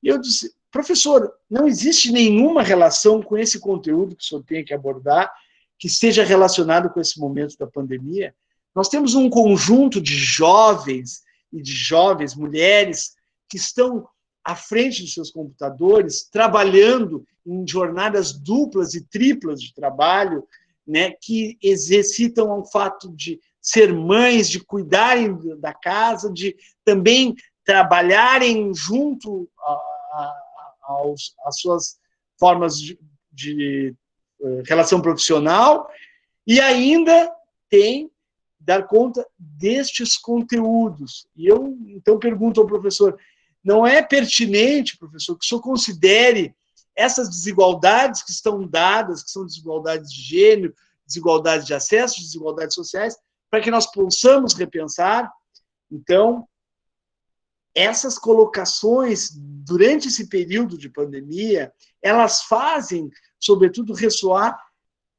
E eu disse, professor, não existe nenhuma relação com esse conteúdo que o senhor tem que abordar que esteja relacionado com esse momento da pandemia? Nós temos um conjunto de jovens e de jovens mulheres que estão à frente dos seus computadores, trabalhando em jornadas duplas e triplas de trabalho, né, que exercitam o fato de ser mães, de cuidarem da casa, de também trabalharem junto às suas formas de relação profissional, e ainda tem dar conta destes conteúdos. E eu, então, pergunto ao professor, não é pertinente, professor, que o senhor considere essas desigualdades que estão dadas, que são desigualdades de gênero, desigualdades de acesso, desigualdades sociais, para que nós possamos repensar? Então, essas colocações, durante esse período de pandemia, elas fazem, sobretudo, ressoar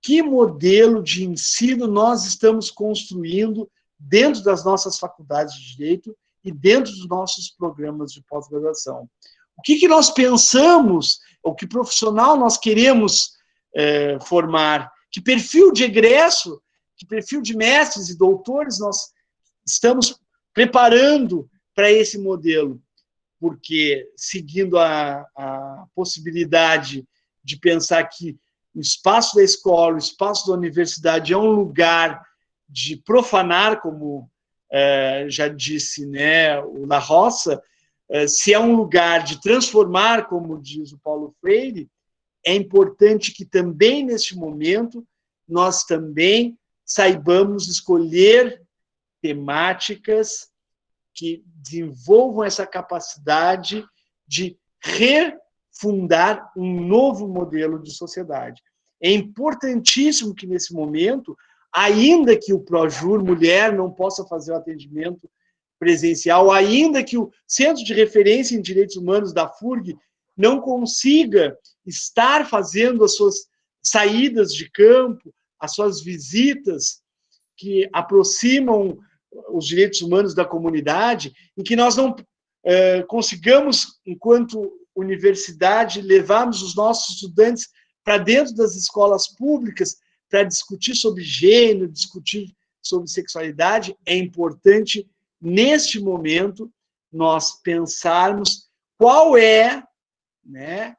que modelo de ensino nós estamos construindo dentro das nossas faculdades de direito e dentro dos nossos programas de pós-graduação. O que nós pensamos, ou que profissional nós queremos formar, que perfil de egresso, que perfil de mestres e doutores nós estamos preparando para esse modelo, porque, seguindo a possibilidade de pensar que o espaço da escola, o espaço da universidade é um lugar de profanar, como já disse, né, o La Roça, se é um lugar de transformar, como diz o Paulo Freire, é importante que também, neste momento, nós também saibamos escolher temáticas que desenvolvam essa capacidade de refundar um novo modelo de sociedade. É importantíssimo que, nesse momento, ainda que o Projur Mulher não possa fazer o atendimento presencial, ainda que o Centro de Referência em Direitos Humanos da FURG não consiga estar fazendo as suas saídas de campo, as suas visitas que aproximam os direitos humanos da comunidade, e que nós não consigamos, enquanto universidade, levarmos os nossos estudantes para dentro das escolas públicas para discutir sobre gênero, discutir sobre sexualidade. É importante, neste momento, nós pensarmos qual é, né,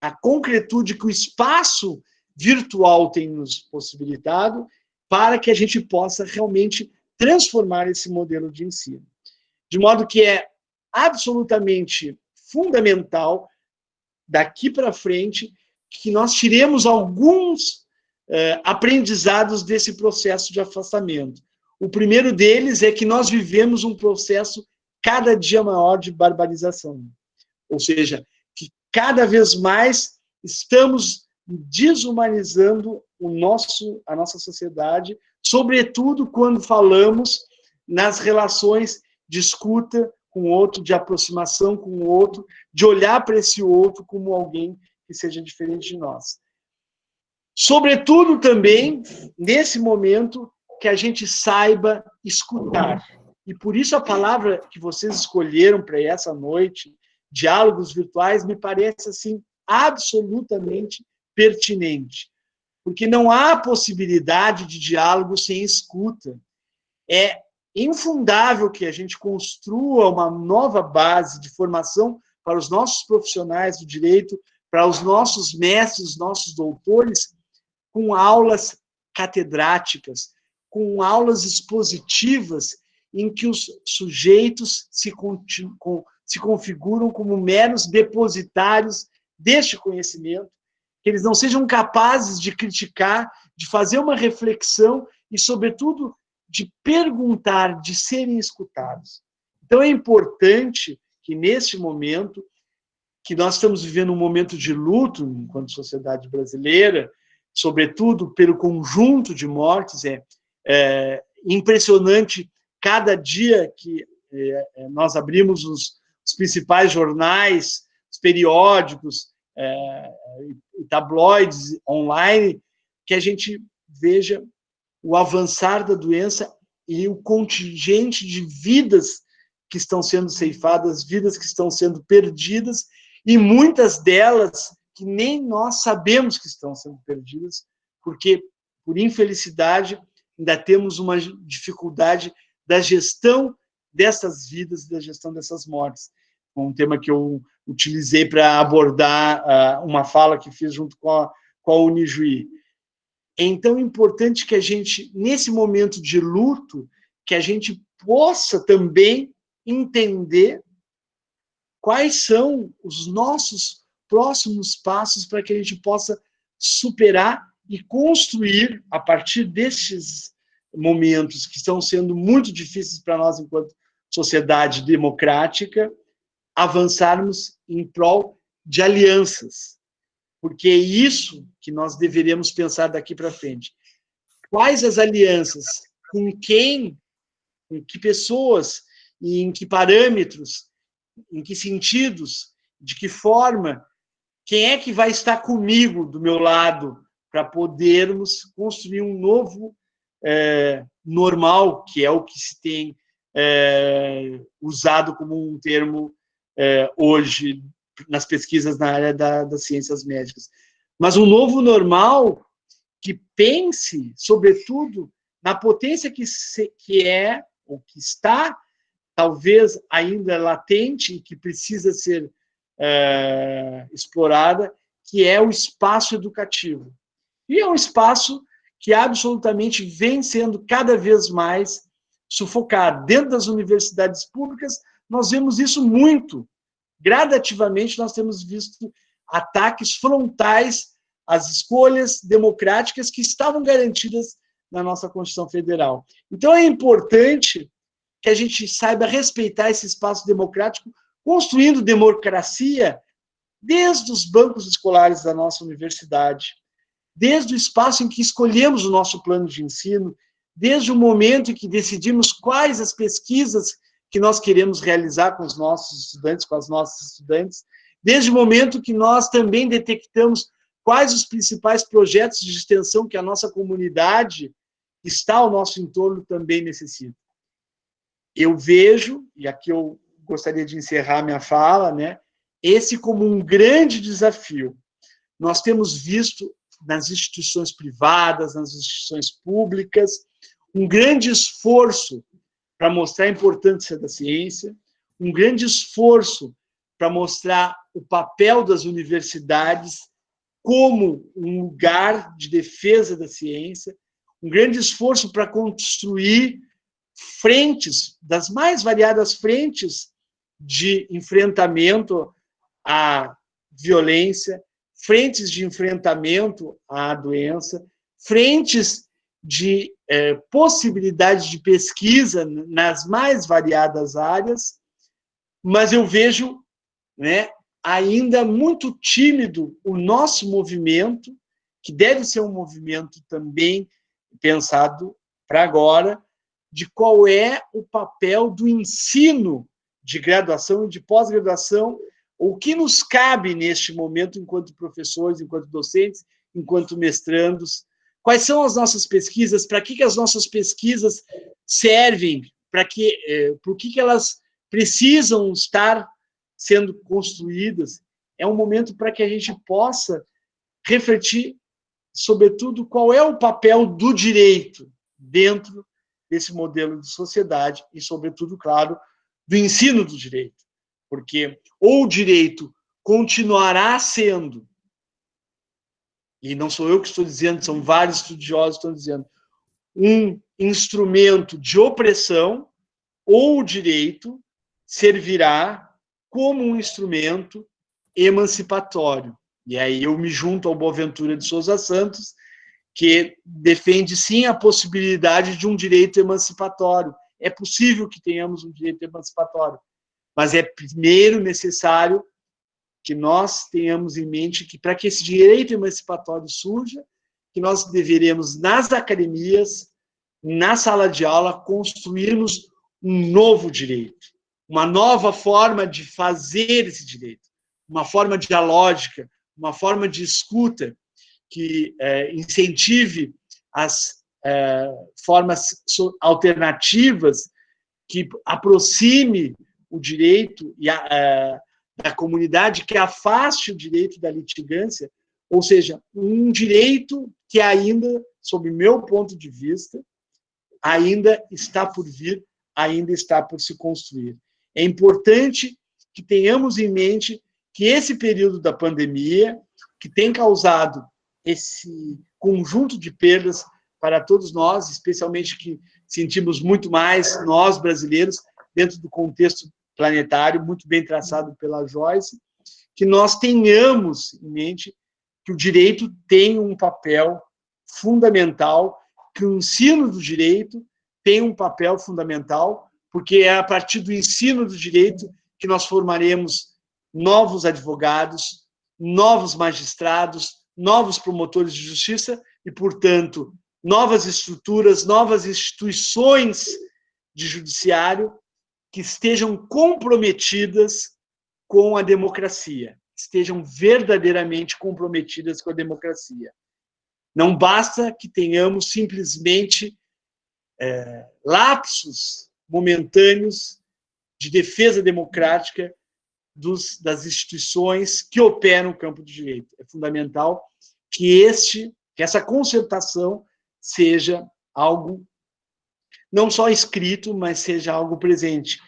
a concretude que o espaço virtual tem nos possibilitado para que a gente possa realmente transformar esse modelo de ensino. De modo que é absolutamente fundamental, daqui para frente, que nós tiremos alguns aprendizados desse processo de afastamento. O primeiro deles é que nós vivemos um processo cada dia maior de barbarização. Ou seja, que cada vez mais estamos desumanizando a nossa sociedade, sobretudo quando falamos nas relações de escuta com o outro, de aproximação com o outro, de olhar para esse outro como alguém que seja diferente de nós. Sobretudo também, nesse momento, que a gente saiba escutar. E por isso a palavra que vocês escolheram para essa noite, diálogos virtuais, me parece assim absolutamente pertinente. Porque não há possibilidade de diálogo sem escuta. É infundável que a gente construa uma nova base de formação para os nossos profissionais do direito, para os nossos mestres, nossos doutores, com aulas catedráticas, com aulas expositivas, em que os sujeitos se configuram como meros depositários deste conhecimento, que eles não sejam capazes de criticar, de fazer uma reflexão e, sobretudo, de perguntar, de serem escutados. Então, é importante que, neste momento, que nós estamos vivendo um momento de luto enquanto sociedade brasileira, sobretudo pelo conjunto de mortes, é impressionante cada dia que nós abrimos os principais jornais, os periódicos, tabloides online, que a gente veja o avançar da doença e o contingente de vidas que estão sendo ceifadas, vidas que estão sendo perdidas, e muitas delas que nem nós sabemos que estão sendo perdidas, porque, por infelicidade, ainda temos uma dificuldade da gestão dessas vidas, da gestão dessas mortes. Um tema que eu utilizei para abordar uma fala que fiz junto com a Unijuí. É então importante que a gente, nesse momento de luto, que a gente possa também entender quais são os nossos próximos passos para que a gente possa superar e construir, a partir destes momentos que estão sendo muito difíceis para nós enquanto sociedade democrática, avançarmos em prol de alianças. Porque é isso que nós deveríamos pensar daqui para frente. Quais as alianças? Com quem? Com que pessoas? E em que parâmetros? Em que sentidos? De que forma? Quem é que vai estar comigo, do meu lado, para podermos construir um novo normal, que é o que se tem usado como um termo hoje nas pesquisas na área das ciências médicas. Mas um novo normal que pense, sobretudo, na potência que é, ou que está, talvez ainda latente e que precisa ser explorada, que é o espaço educativo. E é um espaço que absolutamente vem sendo cada vez mais sufocado. Dentro das universidades públicas, nós vemos isso muito. Gradativamente, nós temos visto ataques frontais às escolhas democráticas que estavam garantidas na nossa Constituição Federal. Então, é importante que a gente saiba respeitar esse espaço democrático, construindo democracia desde os bancos escolares da nossa universidade, desde o espaço em que escolhemos o nosso plano de ensino, desde o momento em que decidimos quais as pesquisas que nós queremos realizar com os nossos estudantes, com as nossas estudantes, desde o momento que nós também detectamos quais os principais projetos de extensão que a nossa comunidade está ao nosso entorno também necessita. Eu vejo, e aqui eu gostaria de encerrar minha fala, né, esse como um grande desafio. Nós temos visto nas instituições privadas, nas instituições públicas, um grande esforço para mostrar a importância da ciência, um grande esforço para mostrar o papel das universidades como um lugar de defesa da ciência, um grande esforço para construir frentes, das mais variadas frentes de enfrentamento à violência, frentes de enfrentamento à doença, frentes de possibilidade de pesquisa nas mais variadas áreas, mas eu vejo, né, ainda muito tímido o nosso movimento, que deve ser um movimento também pensado para agora, de qual é o papel do ensino de graduação e de pós-graduação, o que nos cabe neste momento enquanto professores, enquanto docentes, enquanto mestrandos, quais são as nossas pesquisas, para que as nossas pesquisas servem, por que elas precisam estar sendo construídas. É um momento para que a gente possa refletir, sobretudo, qual é o papel do direito dentro desse modelo de sociedade e, sobretudo, claro, do ensino do direito. Porque ou o direito continuará sendo, e não sou eu que estou dizendo, são vários estudiosos que estão dizendo, um instrumento de opressão, ou o direito servirá como um instrumento emancipatório. E aí eu me junto ao Boaventura de Souza Santos, que defende, sim, a possibilidade de um direito emancipatório. É possível que tenhamos um direito emancipatório, mas é primeiro necessário que nós tenhamos em mente que, para que esse direito emancipatório surja, que nós deveremos, nas academias, na sala de aula, construirmos um novo direito, uma nova forma de fazer esse direito, uma forma dialógica, uma forma de escuta que incentive as formas alternativas, que aproxime o direito da comunidade, que afaste o direito da litigância, ou seja, um direito que ainda, sob meu ponto de vista, ainda está por vir, ainda está por se construir. É importante que tenhamos em mente que esse período da pandemia, que tem causado esse conjunto de perdas para todos nós, especialmente que sentimos muito mais, nós brasileiros, dentro do contexto planetário, muito bem traçado pela Joyce, que nós tenhamos em mente que o direito tem um papel fundamental, que o ensino do direito tem um papel fundamental, porque é a partir do ensino do direito que nós formaremos novos advogados, novos magistrados, novos promotores de justiça e, portanto, novas estruturas, novas instituições de judiciário que estejam comprometidas com a democracia, estejam verdadeiramente comprometidas com a democracia. Não basta que tenhamos simplesmente lapsos momentâneos de defesa democrática das instituições que operam o campo do direito. É fundamental que essa concertação seja algo não só escrito, mas seja algo presente.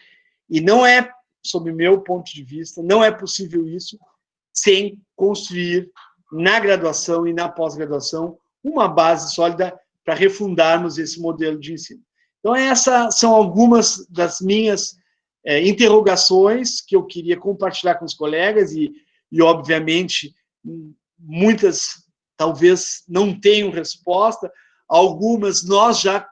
E não é, sob meu ponto de vista, não é possível isso sem construir na graduação e na pós-graduação uma base sólida para refundarmos esse modelo de ensino. Então, essas são algumas das minhas interrogações que eu queria compartilhar com os colegas e obviamente, muitas talvez não tenham resposta, algumas nós já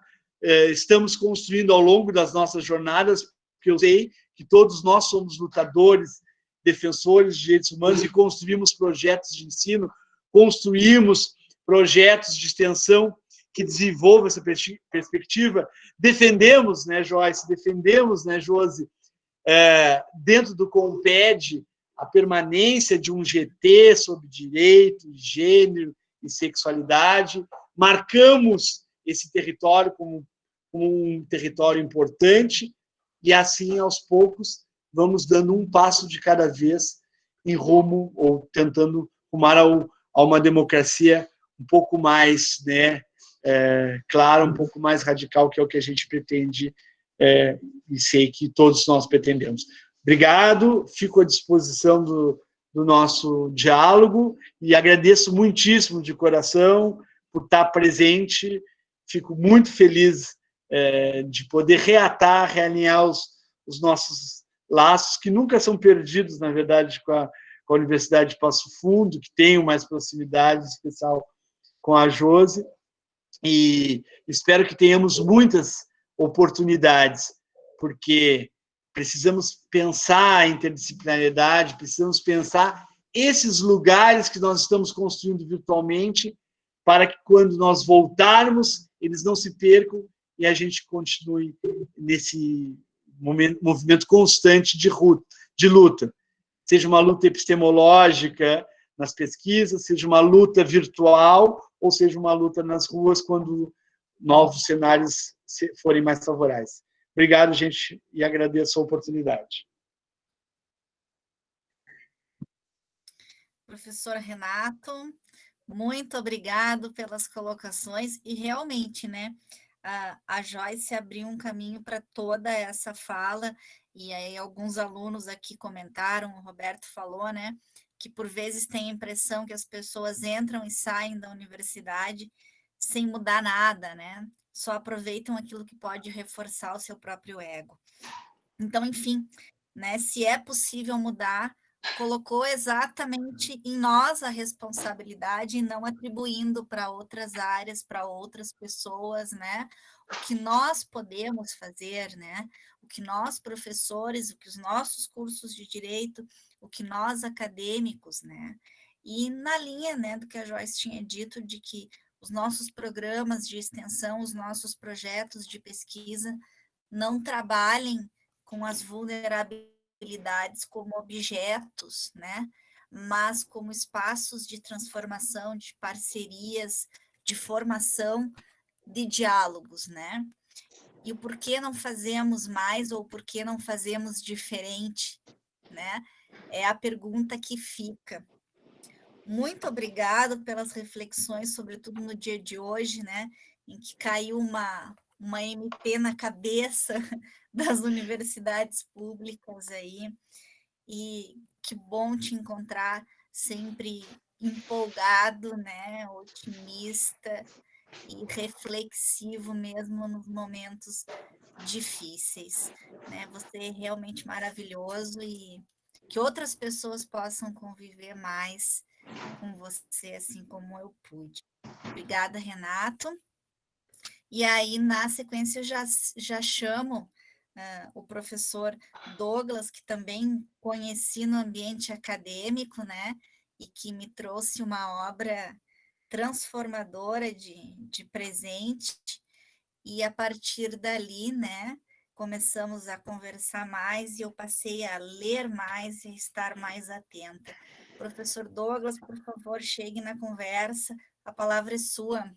estamos construindo ao longo das nossas jornadas, porque eu sei que todos nós somos lutadores, defensores de direitos humanos e construímos projetos de ensino, construímos projetos de extensão que desenvolvam essa perspectiva, defendemos, né, Joyce, defendemos, né, Josi, dentro do COMPED, a permanência de um GT sobre direito, gênero e sexualidade, marcamos esse território como um território importante e, assim, aos poucos, vamos dando um passo de cada vez em rumo, ou tentando rumar a uma democracia um pouco mais, né, clara, um pouco mais radical, que é o que a gente pretende e sei que todos nós pretendemos. Obrigado, fico à disposição do nosso diálogo e agradeço muitíssimo de coração por estar presente fico muito feliz de poder realinhar os nossos laços, que nunca são perdidos, na verdade, com a Universidade de Passo Fundo, que tenho mais proximidade especial com a Josi, e espero que tenhamos muitas oportunidades, porque precisamos pensar a interdisciplinariedade, precisamos pensar esses lugares que nós estamos construindo virtualmente, para que quando nós voltarmos, eles não se percam e a gente continue nesse movimento constante de luta. Seja uma luta epistemológica nas pesquisas, seja uma luta virtual, ou seja uma luta nas ruas quando novos cenários forem mais favoráveis. Obrigado, gente, e agradeço a oportunidade. Professor Renato, muito obrigado pelas colocações, e realmente, né, a Joyce abriu um caminho para toda essa fala, e aí alguns alunos aqui comentaram, o Roberto falou, né, que por vezes tem a impressão que as pessoas entram e saem da universidade sem mudar nada, né, só aproveitam aquilo que pode reforçar o seu próprio ego. Então, enfim, né, se é possível mudar, colocou exatamente em nós a responsabilidade e não atribuindo para outras áreas, para outras pessoas, né? O que nós podemos fazer, né? O que nós, professores, o que os nossos cursos de direito, o que nós, acadêmicos, né? E na linha, né, do que a Joyce tinha dito, de que os nossos programas de extensão, os nossos projetos de pesquisa não trabalhem com as vulnerabilidades como objetos, né? Mas como espaços de transformação, de parcerias, de formação, de diálogos, né? E o porquê não fazemos mais ou porquê não fazemos diferente, né? É a pergunta que fica. Muito obrigado pelas reflexões, sobretudo no dia de hoje, né? Em que caiu uma MP na cabeça das universidades públicas aí, e que bom te encontrar sempre empolgado, né, otimista e reflexivo mesmo nos momentos difíceis, né, você é realmente maravilhoso, e que outras pessoas possam conviver mais com você, assim como eu pude. Obrigada, Renato. E aí, na sequência, eu já chamo o professor Douglas, que também conheci no ambiente acadêmico, né? E que me trouxe uma obra transformadora de presente. E a partir dali, né? Começamos a conversar mais e eu passei a ler mais e estar mais atenta. Professor Douglas, por favor, chegue na conversa. A palavra é sua.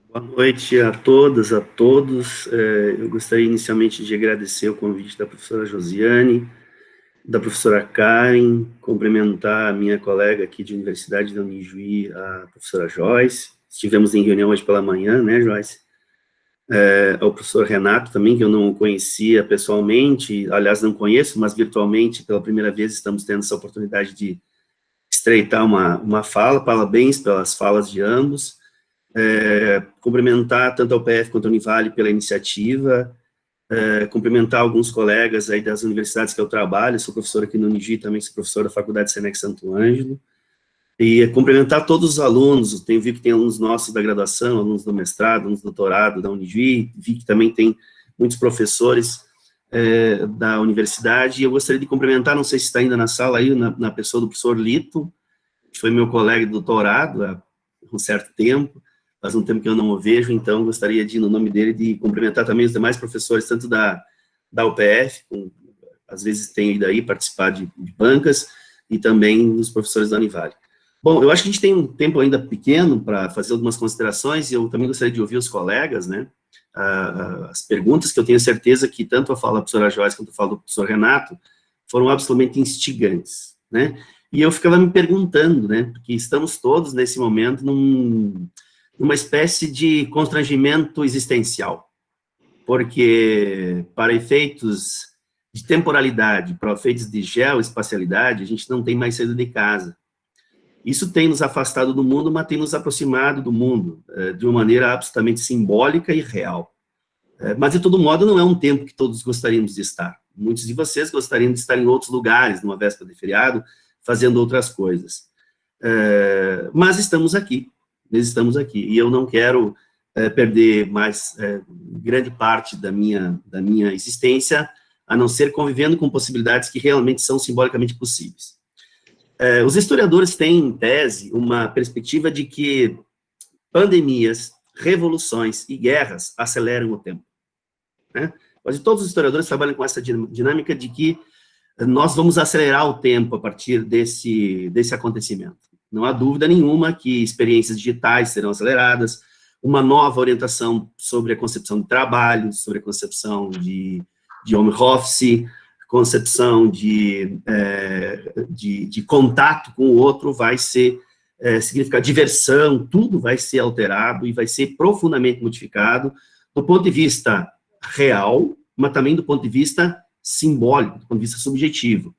Boa noite a todas, a todos. Eu gostaria inicialmente de agradecer o convite da professora Josiane, da professora Karen, cumprimentar a minha colega aqui de Universidade da Unijuí, a professora Joyce. Estivemos em reunião hoje pela manhã, né, Joyce? Ao professor Renato também, que eu não conhecia pessoalmente, aliás, não conheço, mas virtualmente, pela primeira vez, estamos tendo essa oportunidade de estreitar uma fala. Parabéns pelas falas de ambos. Cumprimentar tanto a UPF quanto a Univale pela iniciativa, cumprimentar alguns colegas aí das universidades que eu trabalho, sou professor aqui no Unijuí, também sou professor da Faculdade Seneca Santo Ângelo, e cumprimentar todos os alunos. Vi que tem alunos nossos da graduação, alunos do mestrado, alunos do doutorado da Unijuí, vi que também tem muitos professores da universidade, e eu gostaria de cumprimentar, não sei se está ainda na sala aí, na pessoa do professor Lito, que foi meu colega de doutorado há um certo tempo, faz um tempo que eu não o vejo, então gostaria de, no nome dele, de cumprimentar também os demais professores, tanto da UPF, às vezes tenho ido aí participar de bancas, e também os professores da Univale. Bom, eu acho que a gente tem um tempo ainda pequeno para fazer algumas considerações, e eu também gostaria de ouvir os colegas, né, as perguntas que eu tenho certeza que tanto a fala da professora Joyce quanto a fala do professor Renato foram absolutamente instigantes, né, e eu ficava me perguntando, né, porque estamos todos nesse momento numa espécie de constrangimento existencial, porque para efeitos de temporalidade, para efeitos de geoespacialidade, a gente não tem mais saída de casa. Isso tem nos afastado do mundo, mas tem nos aproximado do mundo, de uma maneira absolutamente simbólica e real. Mas, de todo modo, não é um tempo que todos gostaríamos de estar. Muitos de vocês gostariam de estar em outros lugares, numa véspera de feriado, fazendo outras coisas. Mas estamos aqui, e eu não quero perder mais grande parte da minha existência, a não ser convivendo com possibilidades que realmente são simbolicamente possíveis. Os historiadores têm, em tese, uma perspectiva de que pandemias, revoluções e guerras aceleram o tempo. Né? Quase todos os historiadores trabalham com essa dinâmica de que nós vamos acelerar o tempo a partir desse acontecimento. Não há dúvida nenhuma que experiências digitais serão aceleradas, uma nova orientação sobre a concepção de trabalho, sobre a concepção de home office, concepção de contato com o outro vai significar diversão, tudo vai ser alterado e vai ser profundamente modificado do ponto de vista real, mas também do ponto de vista simbólico, do ponto de vista subjetivo.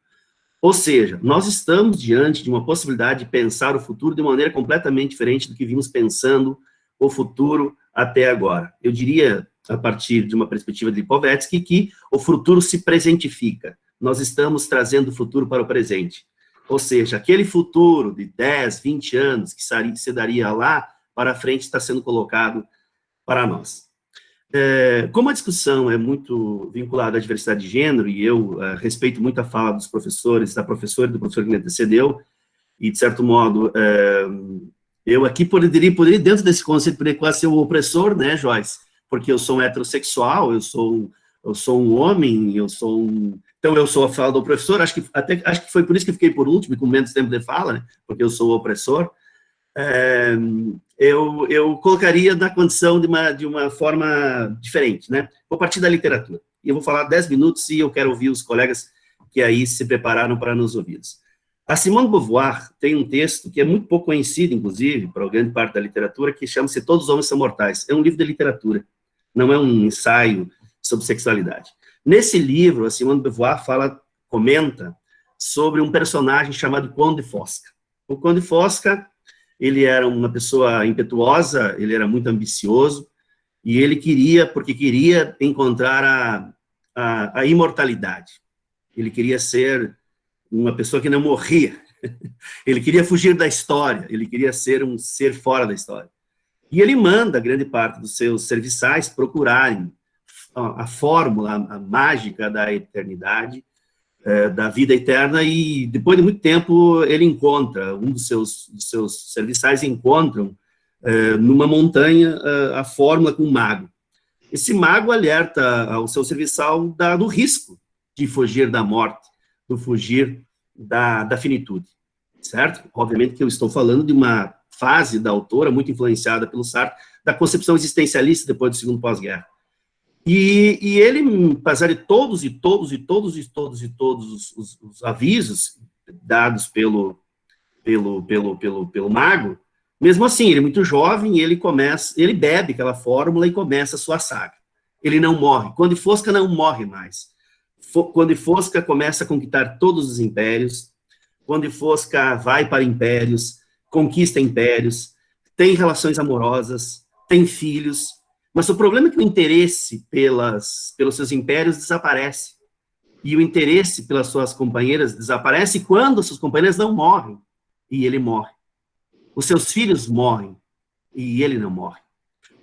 Ou seja, nós estamos diante de uma possibilidade de pensar o futuro de uma maneira completamente diferente do que vimos pensando o futuro até agora. Eu diria, a partir de uma perspectiva de Lipovetsky, que o futuro se presentifica. Nós estamos trazendo o futuro para o presente. Ou seja, aquele futuro de 10, 20 anos que se daria lá para frente está sendo colocado para nós. Como a discussão é muito vinculada à diversidade de gênero, e eu respeito muito a fala dos professores, da professora e do professor que me antecedeu, e, de certo modo, eu aqui poderia, dentro desse conceito, poderia quase ser o opressor, né, Joyce? Porque eu sou um heterossexual, eu sou um homem, então eu sou a fala do professor, acho que foi por isso que eu fiquei por último, e com menos tempo de fala, né, porque eu sou o opressor. Eu colocaria na condição de uma forma diferente, né? Vou partir da literatura, e eu vou falar 10 minutos, e eu quero ouvir os colegas que aí se prepararam para nos ouvi-los. A Simone de Beauvoir tem um texto que é muito pouco conhecido, inclusive, para grande parte da literatura, que chama-se Todos os Homens São Mortais. É um livro de literatura, não é um ensaio sobre sexualidade. Nesse livro, a Simone de Beauvoir comenta sobre um personagem chamado Conde Fosca. O Conde Fosca, ele era uma pessoa impetuosa, ele era muito ambicioso, e ele queria encontrar a imortalidade. Ele queria ser uma pessoa que não morria. Ele queria fugir da história, ele queria ser um ser fora da história. E ele manda grande parte dos seus serviçais procurarem a fórmula, a mágica da eternidade, da vida eterna, e depois de muito tempo ele encontra, um dos seus serviçais encontram numa montanha a fórmula com um mago. Esse mago alerta ao seu serviçal do risco de fugir da morte, do fugir da finitude, certo? Obviamente que eu estou falando de uma fase da autora muito influenciada pelo Sartre, da concepção existencialista depois do segundo pós-guerra. E ele, apesar de todos os avisos dados pelo mago, mesmo assim, ele é muito jovem, ele bebe aquela fórmula e começa a sua saga. Ele não morre. Conde Fosca não morre mais. Conde Fosca começa a conquistar todos os impérios. Conde Fosca vai para impérios, conquista impérios, tem relações amorosas, tem filhos. Mas o problema é que o interesse pelos seus impérios desaparece. E o interesse pelas suas companheiras desaparece quando suas companheiras não morrem. E ele morre. Os seus filhos morrem. E ele não morre.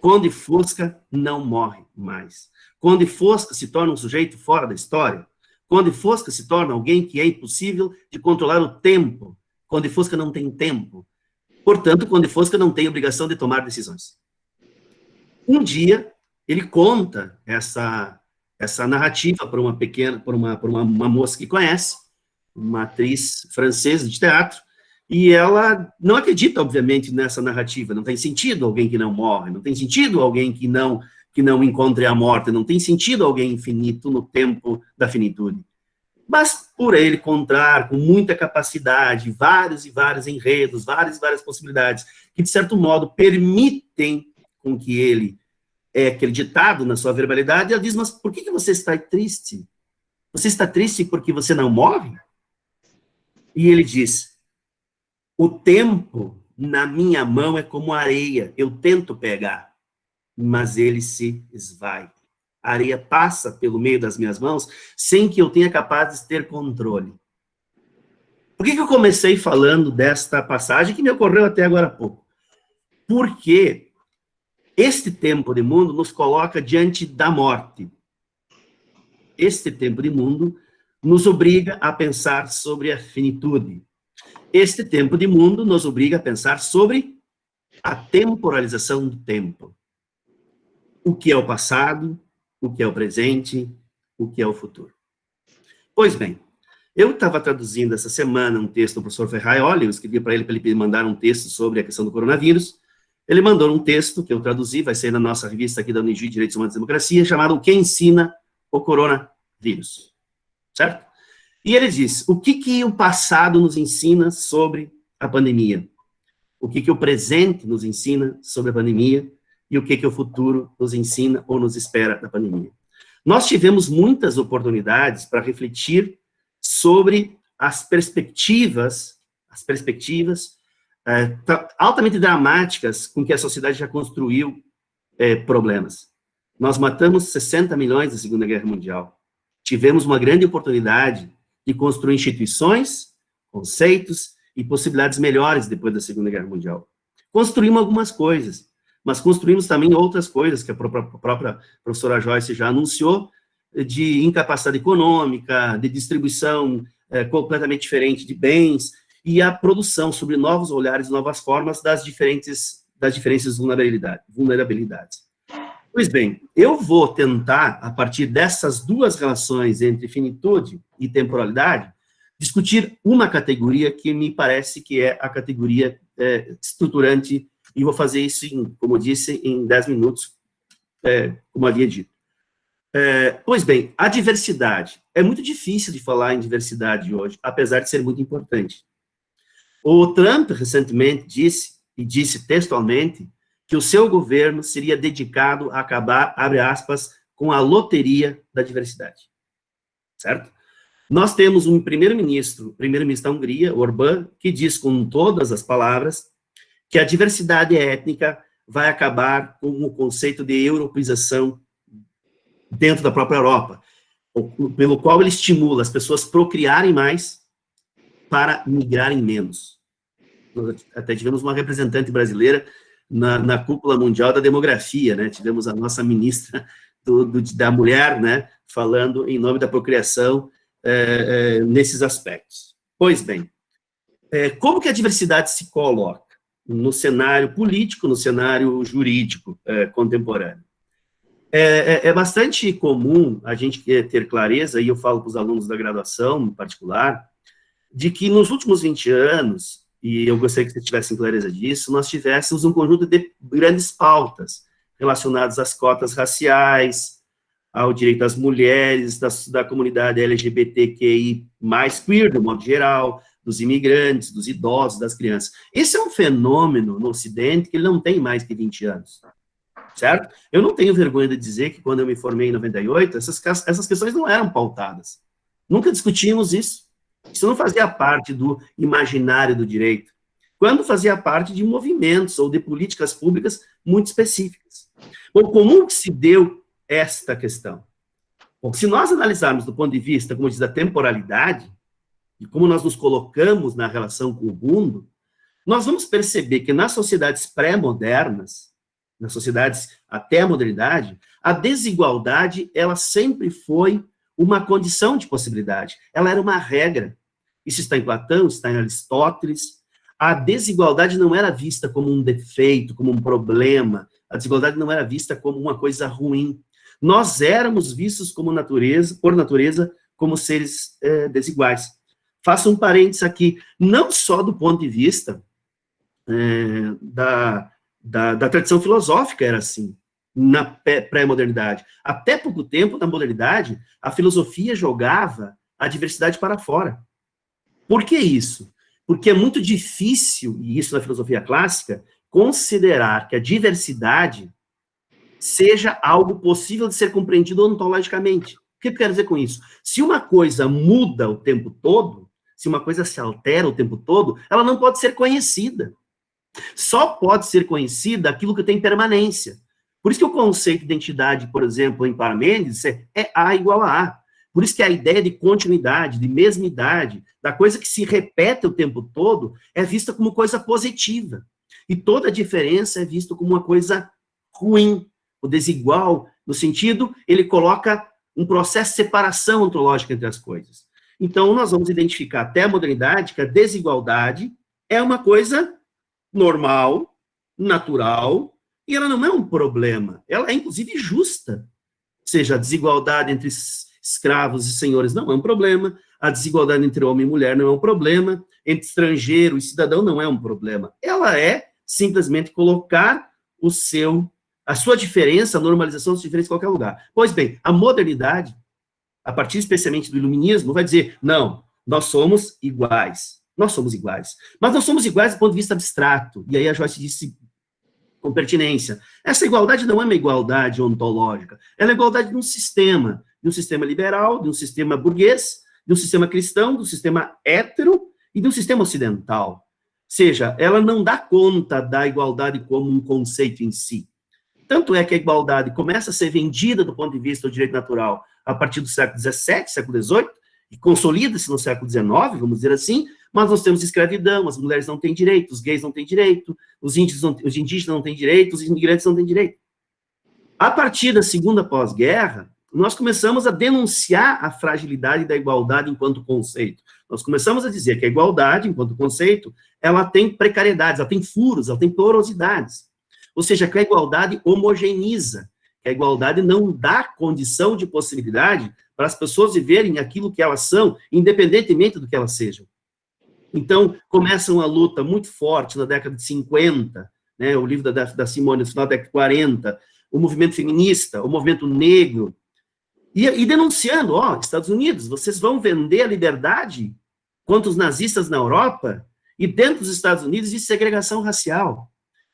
Conde Fosca não morre mais. Conde Fosca se torna um sujeito fora da história. Conde Fosca se torna alguém que é impossível de controlar o tempo. Conde Fosca não tem tempo. Portanto, Conde Fosca não tem obrigação de tomar decisões. Um dia, ele conta essa narrativa para uma moça que conhece, uma atriz francesa de teatro, e ela não acredita, obviamente, nessa narrativa. Não tem sentido alguém que não morre, não tem sentido alguém que não encontre a morte, não tem sentido alguém infinito no tempo da finitude. Mas, por ele contar com muita capacidade, vários e vários enredos, várias e várias possibilidades, que, de certo modo, permitem com que ele é acreditado na sua verbalidade, ela diz, mas por que você está triste? Você está triste porque você não morre? E ele diz, O tempo na minha mão é como areia. Eu tento pegar, mas ele se esvai. A areia passa pelo meio das minhas mãos sem que eu tenha capaz de ter controle. Por que eu comecei falando desta passagem que me ocorreu até agora há pouco? Porque este tempo de mundo nos coloca diante da morte. Este tempo de mundo nos obriga a pensar sobre a finitude. Este tempo de mundo nos obriga a pensar sobre a temporalização do tempo. O que é o passado, o que é o presente, o que é o futuro. Pois bem, eu estava traduzindo essa semana um texto do professor Ferraioli, eu escrevi para ele me mandar um texto sobre a questão do coronavírus. Ele mandou um texto que eu traduzi, vai ser na nossa revista aqui da Unigi Direitos Humanos e Democracia, chamado O que ensina o coronavírus, certo? E ele diz, o que o passado nos ensina sobre a pandemia? O que o presente nos ensina sobre a pandemia? E o que o futuro nos ensina ou nos espera da pandemia? Nós tivemos muitas oportunidades para refletir sobre as perspectivas altamente dramáticas com que a sociedade já construiu problemas. Nós matamos 60 milhões na Segunda Guerra Mundial. Tivemos uma grande oportunidade de construir instituições, conceitos e possibilidades melhores depois da Segunda Guerra Mundial. Construímos algumas coisas, mas construímos também outras coisas que a própria professora Joyce já anunciou, de incapacidade econômica, de distribuição completamente diferente de bens, e a produção sobre novos olhares, novas formas das diferentes vulnerabilidades. Pois bem, eu vou tentar, a partir dessas duas relações entre finitude e temporalidade, discutir uma categoria que me parece que é a categoria estruturante, e vou fazer isso, como eu disse, em 10 minutos, como havia dito. Pois bem, a diversidade. É muito difícil de falar em diversidade hoje, apesar de ser muito importante. O Trump, recentemente, disse textualmente, que o seu governo seria dedicado a acabar, abre aspas, com a loteria da diversidade. Certo? Nós temos um primeiro-ministro da Hungria, Orbán, que diz com todas as palavras que a diversidade étnica vai acabar com o conceito de europeização dentro da própria Europa, pelo qual ele estimula as pessoas a procriarem mais para migrarem menos. Nós até tivemos uma representante brasileira na cúpula mundial da demografia, né? Tivemos a nossa ministra da mulher, né, falando em nome da procriação nesses aspectos. Pois bem, como que a diversidade se coloca no cenário político, no cenário jurídico contemporâneo? É bastante comum a gente ter clareza, e eu falo para os alunos da graduação, em particular, de que nos últimos 20 anos, e eu gostaria que vocês tivessem clareza disso, nós tivéssemos um conjunto de grandes pautas relacionadas às cotas raciais, ao direito das mulheres, da comunidade LGBTQI+, queer, de modo geral, dos imigrantes, dos idosos, das crianças. Esse é um fenômeno no Ocidente que ele não tem mais que 20 anos, certo? Eu não tenho vergonha de dizer que quando eu me formei em 98, essas questões não eram pautadas. Nunca discutimos isso. Isso não fazia parte do imaginário do direito, quando fazia parte de movimentos ou de políticas públicas muito específicas. Bom, como que se deu esta questão? Bom, se nós analisarmos do ponto de vista, como diz, da temporalidade, e como nós nos colocamos na relação com o mundo, nós vamos perceber que nas sociedades pré-modernas, nas sociedades até a modernidade, a desigualdade, ela sempre foi uma condição de possibilidade. Ela era uma regra. Isso está em Platão, está em Aristóteles. A desigualdade não era vista como um defeito, como um problema. A desigualdade não era vista como uma coisa ruim. Nós éramos vistos como por natureza, como seres desiguais. Faço um parênteses aqui, não só do ponto de vista da tradição filosófica era assim, na pré-modernidade. Até pouco tempo, na modernidade, a filosofia jogava a diversidade para fora. Por que isso? Porque é muito difícil, e isso na filosofia clássica, considerar que a diversidade seja algo possível de ser compreendido ontologicamente. O que eu quero dizer com isso? Se uma coisa muda o tempo todo, se uma coisa se altera o tempo todo, ela não pode ser conhecida. Só pode ser conhecida aquilo que tem permanência. Por isso que o conceito de identidade, por exemplo, em Parmênides, é A igual a A. Por isso que a ideia de continuidade, de mesmidade, da coisa que se repete o tempo todo, é vista como coisa positiva. E toda diferença é vista como uma coisa ruim, ou desigual, no sentido, ele coloca um processo de separação ontológica entre as coisas. Então, nós vamos identificar até a modernidade que a desigualdade é uma coisa normal, natural, e ela não é um problema. Ela é, inclusive, justa. Ou seja, a desigualdade entre escravos e senhores não é um problema, a desigualdade entre homem e mulher não é um problema, entre estrangeiro e cidadão não é um problema. Ela é simplesmente colocar a sua diferença, a normalização das diferenças em qualquer lugar. Pois bem, a modernidade, a partir especialmente do iluminismo, vai dizer, não, nós somos iguais. Nós somos iguais. Mas nós somos iguais do ponto de vista abstrato. E aí a Joyce disse com pertinência. Essa igualdade não é uma igualdade ontológica. Ela é a igualdade de um sistema liberal, de um sistema burguês, de um sistema cristão, de um sistema hétero e de um sistema ocidental. Ou seja, ela não dá conta da igualdade como um conceito em si. Tanto é que a igualdade começa a ser vendida do ponto de vista do direito natural a partir do século XVII, século XVIII, e consolida-se no século XIX, vamos dizer assim, mas nós temos escravidão, as mulheres não têm direito, os gays não têm direito, os indígenas não têm direito, os imigrantes não têm direito. A partir da segunda pós-guerra, nós começamos a denunciar a fragilidade da igualdade enquanto conceito. Nós começamos a dizer que a igualdade, enquanto conceito, ela tem precariedades, ela tem furos, ela tem porosidades. Ou seja, que a igualdade homogeneiza, que a igualdade não dá condição de possibilidade para as pessoas viverem aquilo que elas são, independentemente do que elas sejam. Então, começa uma luta muito forte na década de 50, né, o livro da Simone, no final da década de 40, o movimento feminista, o movimento negro, e denunciando, Estados Unidos, vocês vão vender a liberdade contra os nazistas na Europa, e dentro dos Estados Unidos existe segregação racial.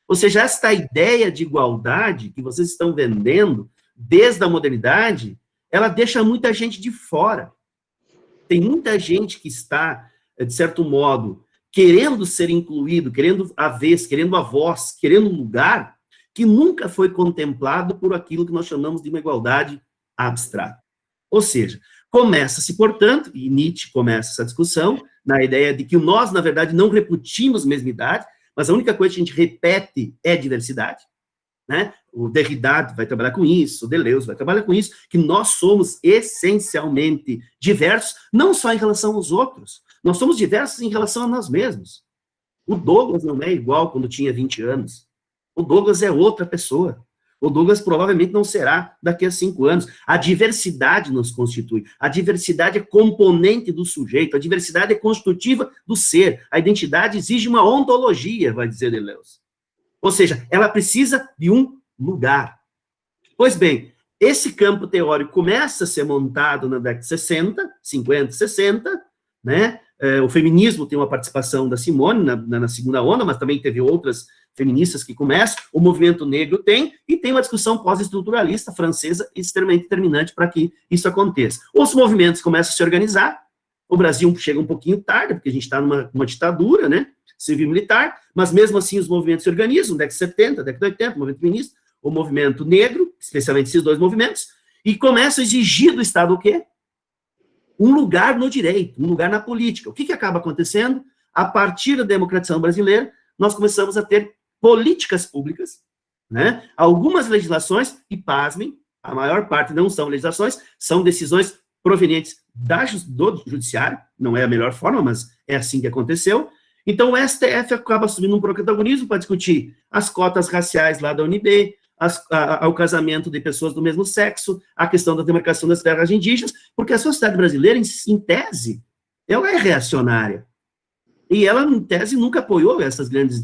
Ou seja, esta ideia de igualdade que vocês estão vendendo desde a modernidade, ela deixa muita gente de fora. Tem muita gente que está, de certo modo, querendo ser incluído, querendo a vez, querendo a voz, querendo um lugar, que nunca foi contemplado por aquilo que nós chamamos de uma igualdade abstrata. Ou seja, começa-se, portanto, e Nietzsche começa essa discussão, na ideia de que nós, na verdade, não repetimos mesmidade, mas a única coisa que a gente repete é diversidade, né? O Derrida vai trabalhar com isso, o Deleuze vai trabalhar com isso, que nós somos essencialmente diversos, não só em relação aos outros, nós somos diversos em relação a nós mesmos. O Douglas não é igual quando tinha 20 anos. O Douglas é outra pessoa. O Douglas provavelmente não será daqui a 5 anos. A diversidade nos constitui. A diversidade é componente do sujeito. A diversidade é constitutiva do ser. A identidade exige uma ontologia, vai dizer Deleuze. Ou seja, ela precisa de um lugar. Pois bem, esse campo teórico começa a ser montado na década de 60, 50, 60, né? O feminismo tem uma participação da Simone na segunda onda, mas também teve outras feministas que começam, o movimento negro tem, e tem uma discussão pós-estruturalista francesa extremamente determinante para que isso aconteça. Os movimentos começam a se organizar, o Brasil chega um pouquinho tarde, porque a gente está numa ditadura, né, civil-militar, mas mesmo assim os movimentos se organizam, década de 70, década de 80, o movimento feminista, o movimento negro, especialmente esses dois movimentos, e começam a exigir do Estado o quê? Um lugar no direito, um lugar na política. O que acaba acontecendo? A partir da democratização brasileira, nós começamos a ter políticas públicas, né? Algumas legislações, e pasmem, a maior parte não são legislações, são decisões provenientes do judiciário, não é a melhor forma, mas é assim que aconteceu. Então, o STF acaba assumindo um protagonismo para discutir as cotas raciais lá da UNB, ao casamento de pessoas do mesmo sexo, a questão da demarcação das terras indígenas, porque a sociedade brasileira, em tese, ela é reacionária. E ela, em tese, nunca apoiou esses grandes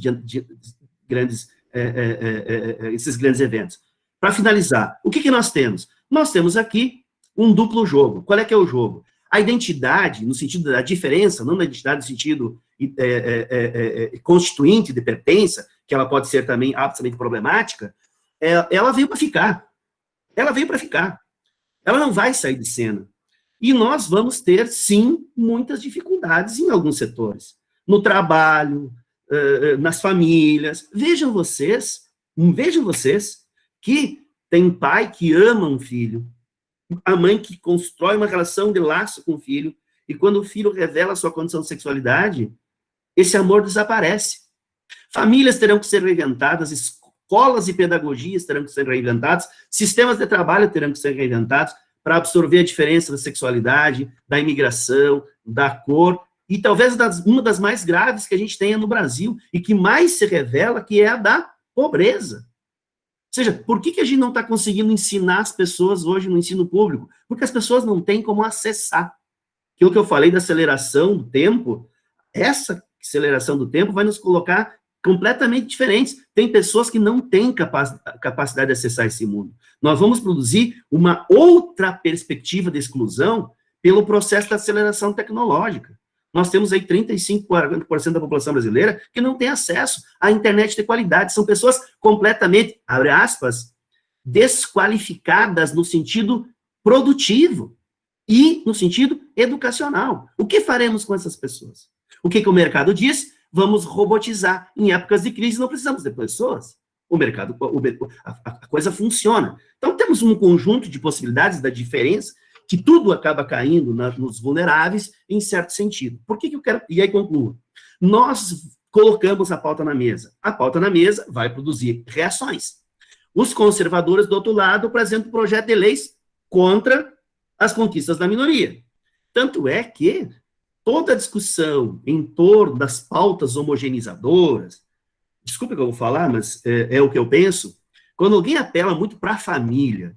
eventos. Para finalizar, o que nós temos? Nós temos aqui um duplo jogo. Qual é que é o jogo? A identidade, no sentido da diferença, não da identidade no sentido constituinte de pertença, que ela pode ser também absolutamente problemática, ela veio para ficar. Ela veio para ficar. Ela não vai sair de cena. E nós vamos ter, sim, muitas dificuldades em alguns setores. No trabalho, nas famílias. Vejam vocês que tem pai que ama um filho, a mãe que constrói uma relação de laço com o filho, e quando o filho revela a sua condição de sexualidade, esse amor desaparece. Famílias terão que ser reinventadas, escolas e pedagogias terão que ser reinventadas, sistemas de trabalho terão que ser reinventados para absorver a diferença da sexualidade, da imigração, da cor, e talvez uma das mais graves que a gente tenha no Brasil, e que mais se revela, que é a da pobreza. Ou seja, por que a gente não está conseguindo ensinar as pessoas hoje no ensino público? Porque as pessoas não têm como acessar. Aquilo que eu falei da aceleração do tempo, essa aceleração do tempo vai nos colocar completamente diferentes. Tem pessoas que não têm capacidade de acessar esse mundo. Nós vamos produzir uma outra perspectiva de exclusão pelo processo da aceleração tecnológica. Nós temos aí 35%, 40% da população brasileira que não tem acesso à internet de qualidade. São pessoas completamente, abre aspas, desqualificadas no sentido produtivo e no sentido educacional. O que faremos com essas pessoas? O que o mercado diz? Vamos robotizar. Em épocas de crise não precisamos de pessoas. A coisa funciona. Então temos um conjunto de possibilidades da diferença, que tudo acaba caindo nos vulneráveis, em certo sentido. Por que eu quero... E aí concluo. Nós colocamos a pauta na mesa. A pauta na mesa vai produzir reações. Os conservadores, do outro lado, apresentam um projeto de leis contra as conquistas da minoria. Tanto é que toda a discussão em torno das pautas homogeneizadoras, desculpa que eu vou falar, mas é o que eu penso, quando alguém apela muito para a família,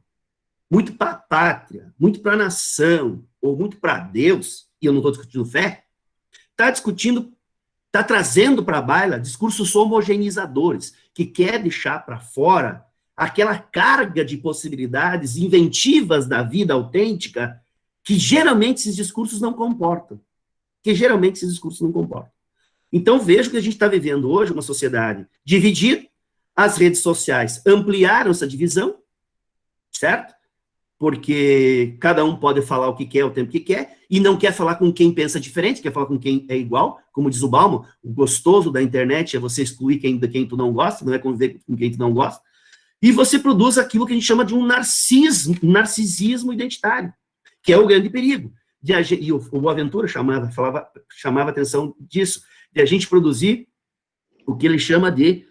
muito para a pátria, muito para a nação, ou muito para Deus, e eu não estou discutindo fé, está trazendo para a baila discursos homogeneizadores, que quer deixar para fora aquela carga de possibilidades inventivas da vida autêntica que geralmente esses discursos não comportam. Então, vejo que a gente está vivendo hoje uma sociedade dividida, as redes sociais ampliaram essa divisão, certo? Porque cada um pode falar o que quer, o tempo que quer, e não quer falar com quem pensa diferente, quer falar com quem é igual, como diz o Bauman, o gostoso da internet é você excluir quem tu não gosta, não é conviver com quem tu não gosta, e você produz aquilo que a gente chama de um narcisismo identitário, que é o grande perigo. E o Aventura chamava atenção disso, de a gente produzir o que ele chama de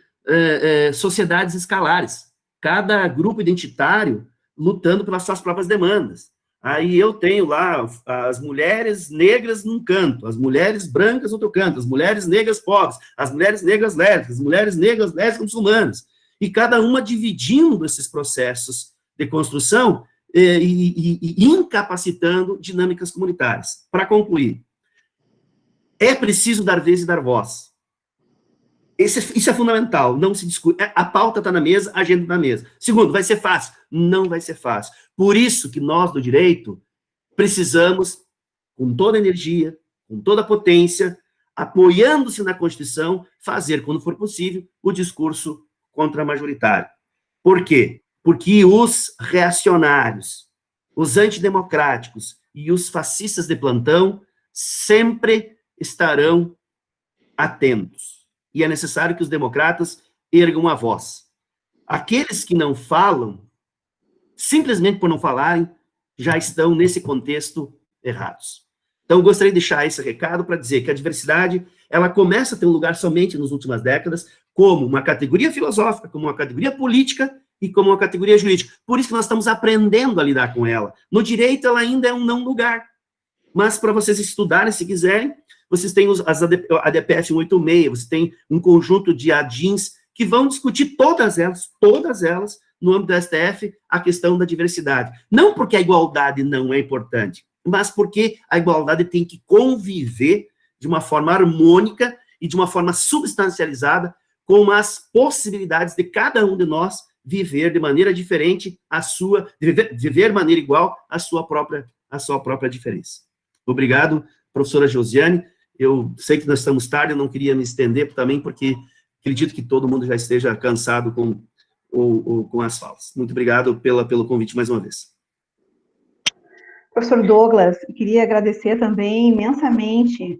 sociedades escalares. Cada grupo identitário lutando pelas suas próprias demandas. Aí eu tenho lá as mulheres negras num canto, as mulheres brancas no outro canto, as mulheres negras pobres, as mulheres negras lésbicas, as mulheres negras lésbicas muçulmanas. E cada uma dividindo esses processos de construção e incapacitando dinâmicas comunitárias. Para concluir, é preciso dar vez e dar voz. Isso é fundamental, não se discute. A pauta está na mesa, a agenda está na mesa. Segundo, vai ser fácil? Não vai ser fácil. Por isso que nós, do direito, precisamos, com toda a energia, com toda a potência, apoiando-se na Constituição, fazer, quando for possível, o discurso contra-majoritário. Por quê? Porque os reacionários, os antidemocráticos e os fascistas de plantão sempre estarão atentos. E é necessário que os democratas ergam a voz. Aqueles que não falam, simplesmente por não falarem, já estão nesse contexto errados. Então, eu gostaria de deixar esse recado para dizer que a diversidade, ela começa a ter um lugar somente nas últimas décadas, como uma categoria filosófica, como uma categoria política e como uma categoria jurídica. Por isso que nós estamos aprendendo a lidar com ela. No direito, ela ainda é um não lugar. Mas, para vocês estudarem, se quiserem, vocês têm as ADPF 186, você tem um conjunto de ADINs que vão discutir todas elas, no âmbito do STF, a questão da diversidade. Não porque a igualdade não é importante, mas porque a igualdade tem que conviver de uma forma harmônica e de uma forma substancializada com as possibilidades de cada um de nós viver de maneira diferente viver de maneira igual a sua própria diferença. Obrigado, professora Josiane. Eu sei que nós estamos tarde, eu não queria me estender também, porque acredito que todo mundo já esteja cansado com as falas. Muito obrigado pelo convite mais uma vez. Professor Douglas, queria agradecer também imensamente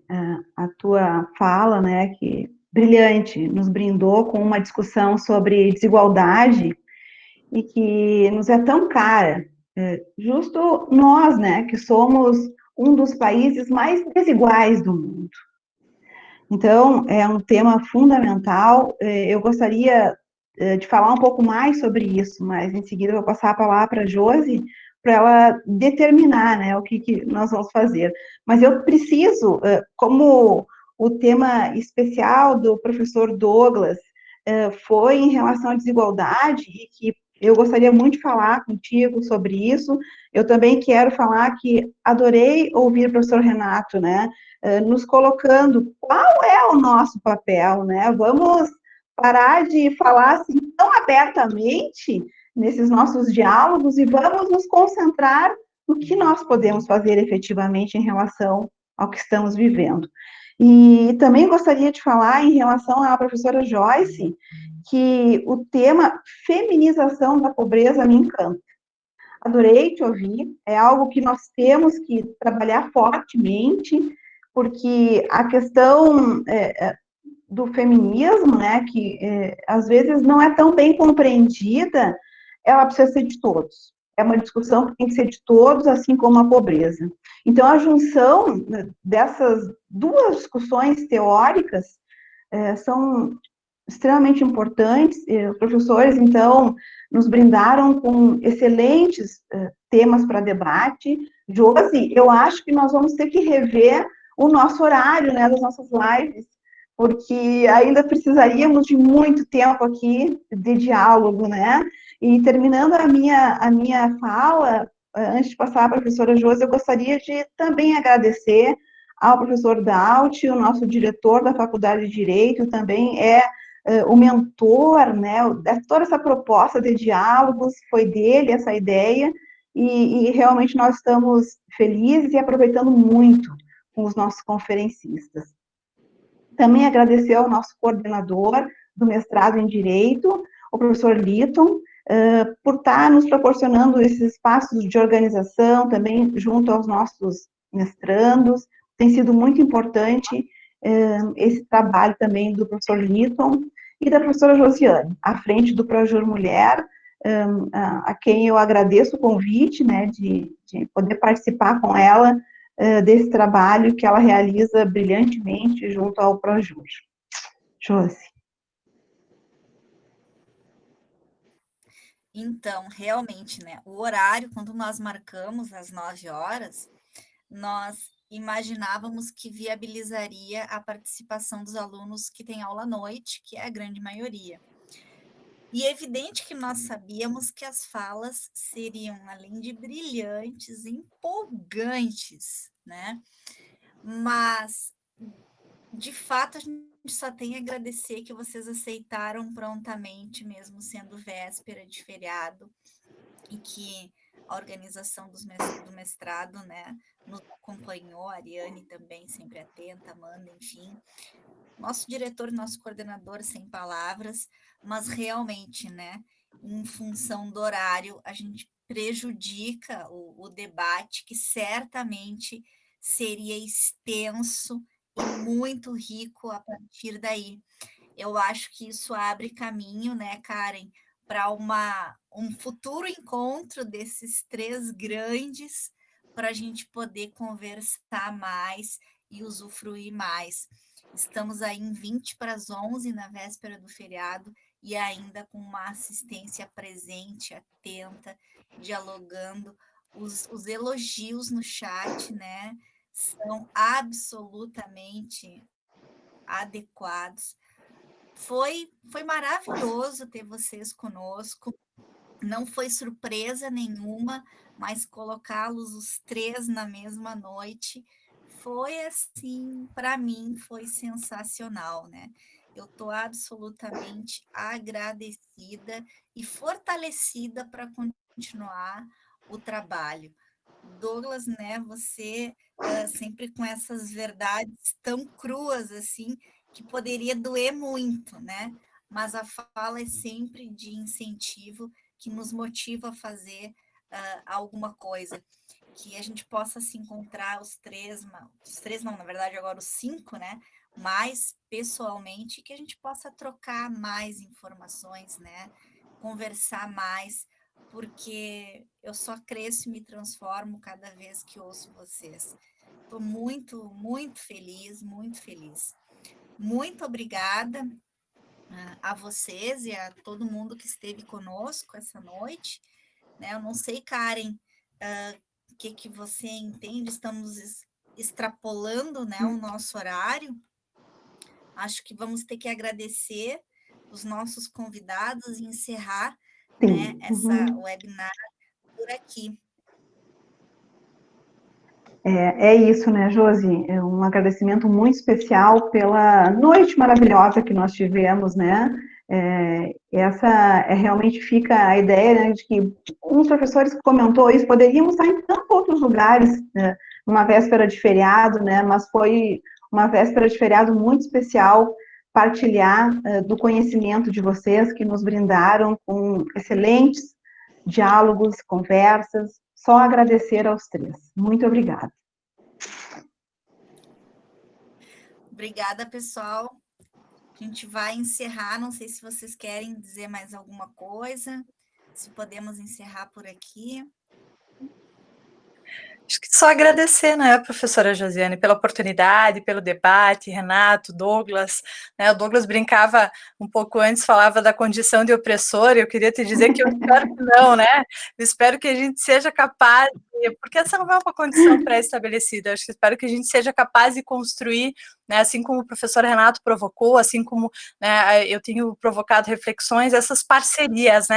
a tua fala, né, que brilhante, nos brindou com uma discussão sobre desigualdade e que nos é tão cara, justo nós, né, que somos um dos países mais desiguais do mundo. Então, é um tema fundamental. Eu gostaria de falar um pouco mais sobre isso, mas em seguida eu vou passar a palavra para a Josi, para ela determinar, né, o que nós vamos fazer. Mas eu preciso, como o tema especial do professor Douglas foi em relação à desigualdade, e que eu gostaria muito de falar contigo sobre isso, eu também quero falar que adorei ouvir o professor Renato, né, nos colocando qual é o nosso papel, né? Vamos parar de falar assim tão abertamente nesses nossos diálogos e vamos nos concentrar no que nós podemos fazer efetivamente em relação ao que estamos vivendo. E também gostaria de falar em relação à professora Joyce, que o tema feminização da pobreza me encanta. Adorei te ouvir, é algo que nós temos que trabalhar fortemente, porque a questão do feminismo, né, que às vezes não é tão bem compreendida, ela precisa ser de todos. É uma discussão que tem que ser de todos, assim como a pobreza. Então, a junção dessas duas discussões teóricas são extremamente importantes. Os professores, então, nos brindaram com excelentes temas para debate. Josi, eu acho que nós vamos ter que rever o nosso horário, né, das nossas lives, porque ainda precisaríamos de muito tempo aqui de diálogo, né? E terminando a minha fala, antes de passar para a professora Josi, eu gostaria de também agradecer ao professor Daut, o nosso diretor da Faculdade de Direito, também o mentor, né? Toda essa proposta de diálogos foi dele, essa ideia, e realmente nós estamos felizes e aproveitando muito com os nossos conferencistas. Também agradecer ao nosso coordenador do mestrado em Direito, o professor Liton, por estar nos proporcionando esses espaços de organização, também junto aos nossos mestrandos. Tem sido muito importante esse trabalho também do professor Liton e da professora Josiane, à frente do Projur Mulher, a quem eu agradeço o convite, né, de poder participar com ela desse trabalho que ela realiza brilhantemente junto ao Projur. Josi. Então, realmente, né, o horário, quando nós marcamos às 9 horas, nós imaginávamos que viabilizaria a participação dos alunos que têm aula à noite, que é a grande maioria. E é evidente que nós sabíamos que as falas seriam, além de brilhantes, empolgantes, né? Mas, de fato, a gente só tem a agradecer que vocês aceitaram prontamente, mesmo sendo véspera de feriado, e que a organização do mestrado, né, nos acompanhou, a Ariane também, sempre atenta, Amanda, enfim. Nosso diretor, nosso coordenador, sem palavras, mas realmente, né, em função do horário, a gente prejudica o debate, que certamente seria extenso e muito rico a partir daí. Eu acho que isso abre caminho, né, Karen, para um futuro encontro desses três grandes, para a gente poder conversar mais e usufruir mais. Estamos aí em 20 para as 11, na véspera do feriado, e ainda com uma assistência presente, atenta, dialogando. Os elogios no chat, né, são absolutamente adequados. Foi maravilhoso ter vocês conosco. Não foi surpresa nenhuma, mas colocá-los os três na mesma noite foi assim, para mim, foi sensacional, né? Eu estou absolutamente agradecida e fortalecida para continuar o trabalho. Douglas, né? Você sempre com essas verdades tão cruas assim, que poderia doer muito, né? Mas a fala é sempre de incentivo que nos motiva a fazer alguma coisa. que a gente possa se encontrar os três não, na verdade agora os 5, né, mais pessoalmente, que a gente possa trocar mais informações, né, conversar mais, porque eu só cresço e me transformo cada vez que ouço vocês. Estou muito, muito feliz, muito feliz. Muito obrigada a vocês e a todo mundo que esteve conosco essa noite, né? Eu não sei, Karen, o que você entende, estamos extrapolando, né, o nosso horário. Acho que vamos ter que agradecer os nossos convidados e encerrar, né, essa webinar por aqui. É isso, né, Josi? É um agradecimento muito especial pela noite maravilhosa que nós tivemos, né? Realmente fica a ideia, né, de que uns professores comentou isso, poderíamos estar em tantos outros lugares, né, numa véspera de feriado, né? Mas foi uma véspera de feriado muito especial partilhar do conhecimento de vocês que nos brindaram com excelentes diálogos, conversas. Só agradecer aos três. Muito obrigada. Obrigada, pessoal. A gente vai encerrar. Não sei se vocês querem dizer mais alguma coisa. Se podemos encerrar por aqui. Acho que só agradecer, né, professora Josiane, pela oportunidade, pelo debate, Renato, Douglas, né, o Douglas brincava um pouco antes, falava da condição de opressor, e eu queria te dizer que eu espero que não, né, eu espero que a gente seja capaz, porque essa não é uma condição pré-estabelecida, acho que espero que a gente seja capaz de construir, né, assim como o professor Renato provocou, assim como, né, eu tenho provocado reflexões, essas parcerias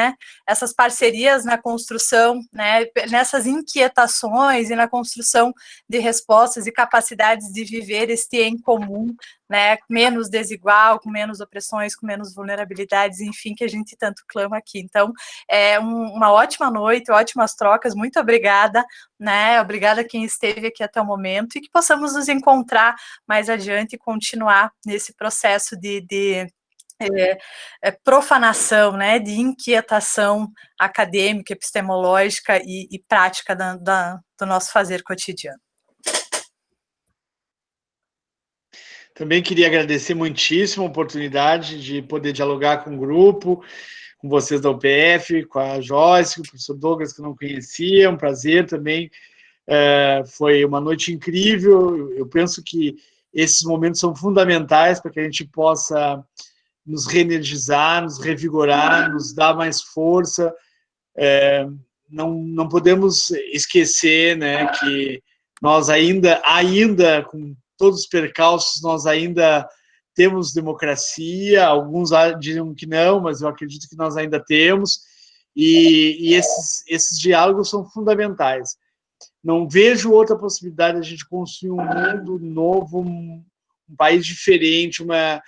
na construção, né, nessas inquietações e na construção de respostas e capacidades de viver este em comum, né, menos desigual, com menos opressões, com menos vulnerabilidades, enfim, que a gente tanto clama aqui. Então, uma ótima noite, ótimas trocas, muito obrigada, né, obrigada a quem esteve aqui até o momento, e que possamos nos encontrar mais adiante e continuar nesse processo de profanação, né, de inquietação acadêmica, epistemológica e prática do nosso fazer cotidiano. Também queria agradecer muitíssimo a oportunidade de poder dialogar com o grupo, com vocês da UPF, com a Joyce, com o professor Douglas, que eu não conhecia, um prazer também. Foi uma noite incrível. Eu penso que esses momentos são fundamentais para que a gente possa nos reenergizar, nos revigorar, nos dar mais força. Não podemos esquecer, né, que nós ainda com todos os percalços, nós ainda temos democracia. Alguns dizem que não, mas eu acredito que nós ainda temos, e esses diálogos são fundamentais. Não vejo outra possibilidade de a gente construir um mundo novo, um país diferente, uma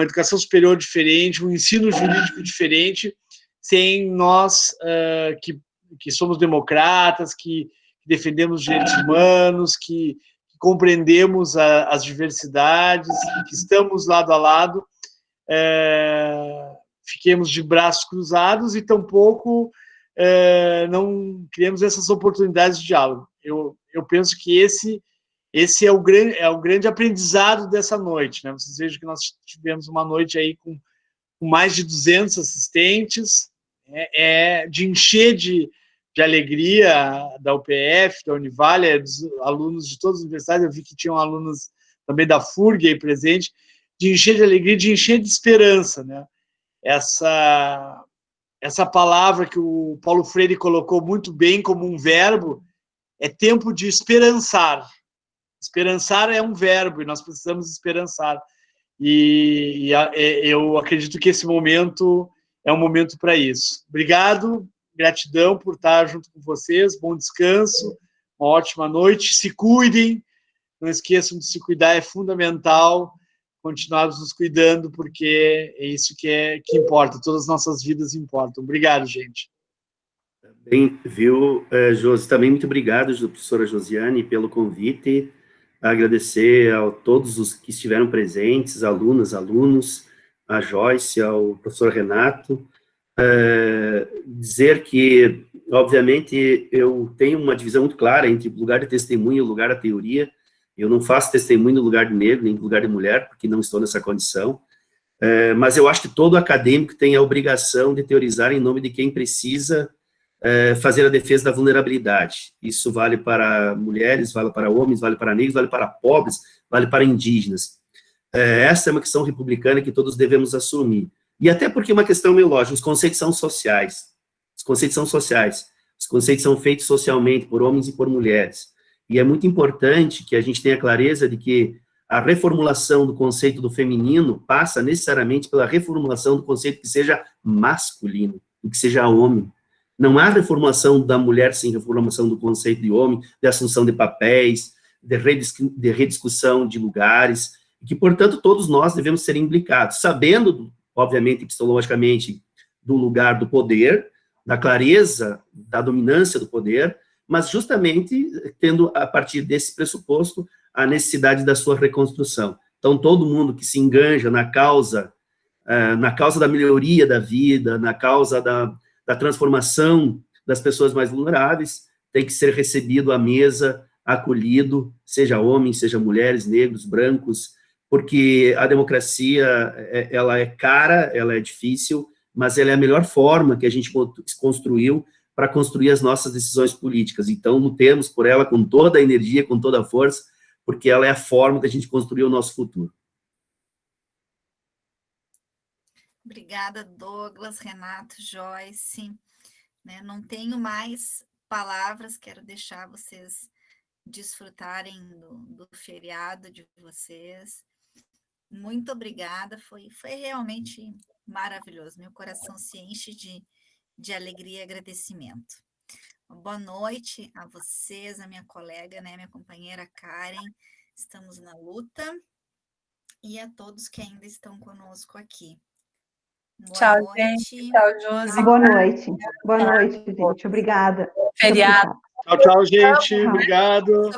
educação superior diferente, um ensino jurídico diferente, sem nós que somos democratas, que defendemos os direitos humanos, que compreendemos as diversidades, que estamos lado a lado, fiquemos de braços cruzados e tampouco não criemos essas oportunidades de diálogo. Eu penso que esse é o grande aprendizado dessa noite, né? Vocês vejam que nós tivemos uma noite aí com mais de 200 assistentes, de encher de alegria da UPF, da Univale, dos alunos de todas as universidades. Eu vi que tinham alunos também da FURG aí presente, de encher de alegria, de encher de esperança, né? Essa palavra que o Paulo Freire colocou muito bem como um verbo é tempo de esperançar. Esperançar é um verbo e nós precisamos esperançar. E eu acredito que esse momento é um momento para isso. Obrigado, gratidão por estar junto com vocês, bom descanso, uma ótima noite, se cuidem, não esqueçam de se cuidar, é fundamental continuarmos nos cuidando, porque é isso que importa, todas as nossas vidas importam. Obrigado, gente. Bem, viu, Josi, também muito obrigado, professora Josiane, pelo convite. Agradecer a todos os que estiveram presentes, alunas, alunos, a Joyce, ao professor Renato, dizer que obviamente, eu tenho uma divisão muito clara entre lugar de testemunho e lugar da teoria. Eu não faço testemunho no lugar de negro, nem no lugar de mulher, porque não estou nessa condição. Mas eu acho que todo acadêmico tem a obrigação de teorizar em nome de quem precisa fazer a defesa da vulnerabilidade. Isso vale para mulheres, vale para homens, vale para negros, vale para pobres, vale para indígenas. Essa é uma questão republicana que todos devemos assumir. E até porque é uma questão meio lógica, os conceitos são sociais. Os conceitos são sociais. Os conceitos são feitos socialmente por homens e por mulheres. E é muito importante que a gente tenha clareza de que a reformulação do conceito do feminino passa necessariamente pela reformulação do conceito que seja masculino, que seja homem. Não há reformulação da mulher sem reformulação do conceito de homem, de assunção de papéis, de rediscussão de lugares, e que, portanto, todos nós devemos ser implicados, sabendo, obviamente, epistemologicamente, do lugar do poder, da clareza da dominância do poder, mas justamente tendo, a partir desse pressuposto, a necessidade da sua reconstrução. Então, todo mundo que se enganja na causa da melhoria da vida, na causa da transformação das pessoas mais vulneráveis, tem que ser recebido à mesa, acolhido, seja homens, seja mulheres, negros, brancos, porque a democracia, ela é cara, ela é difícil, mas ela é a melhor forma que a gente construiu para construir as nossas decisões políticas. Então, lutemos por ela com toda a energia, com toda a força, porque ela é a forma da gente construir o nosso futuro. Obrigada, Douglas, Renato, Joyce. Não tenho mais palavras, quero deixar vocês desfrutarem do feriado de vocês. Muito obrigada, foi realmente maravilhoso. Meu coração se enche de alegria e agradecimento. Boa noite a vocês, a minha colega, minha companheira Karen. Estamos na luta. E a todos que ainda estão conosco aqui. Boa noite. Gente. Tchau, Josi. Boa noite. Boa noite, gente. Obrigada. Feriado. Tchau, gente. Obrigado.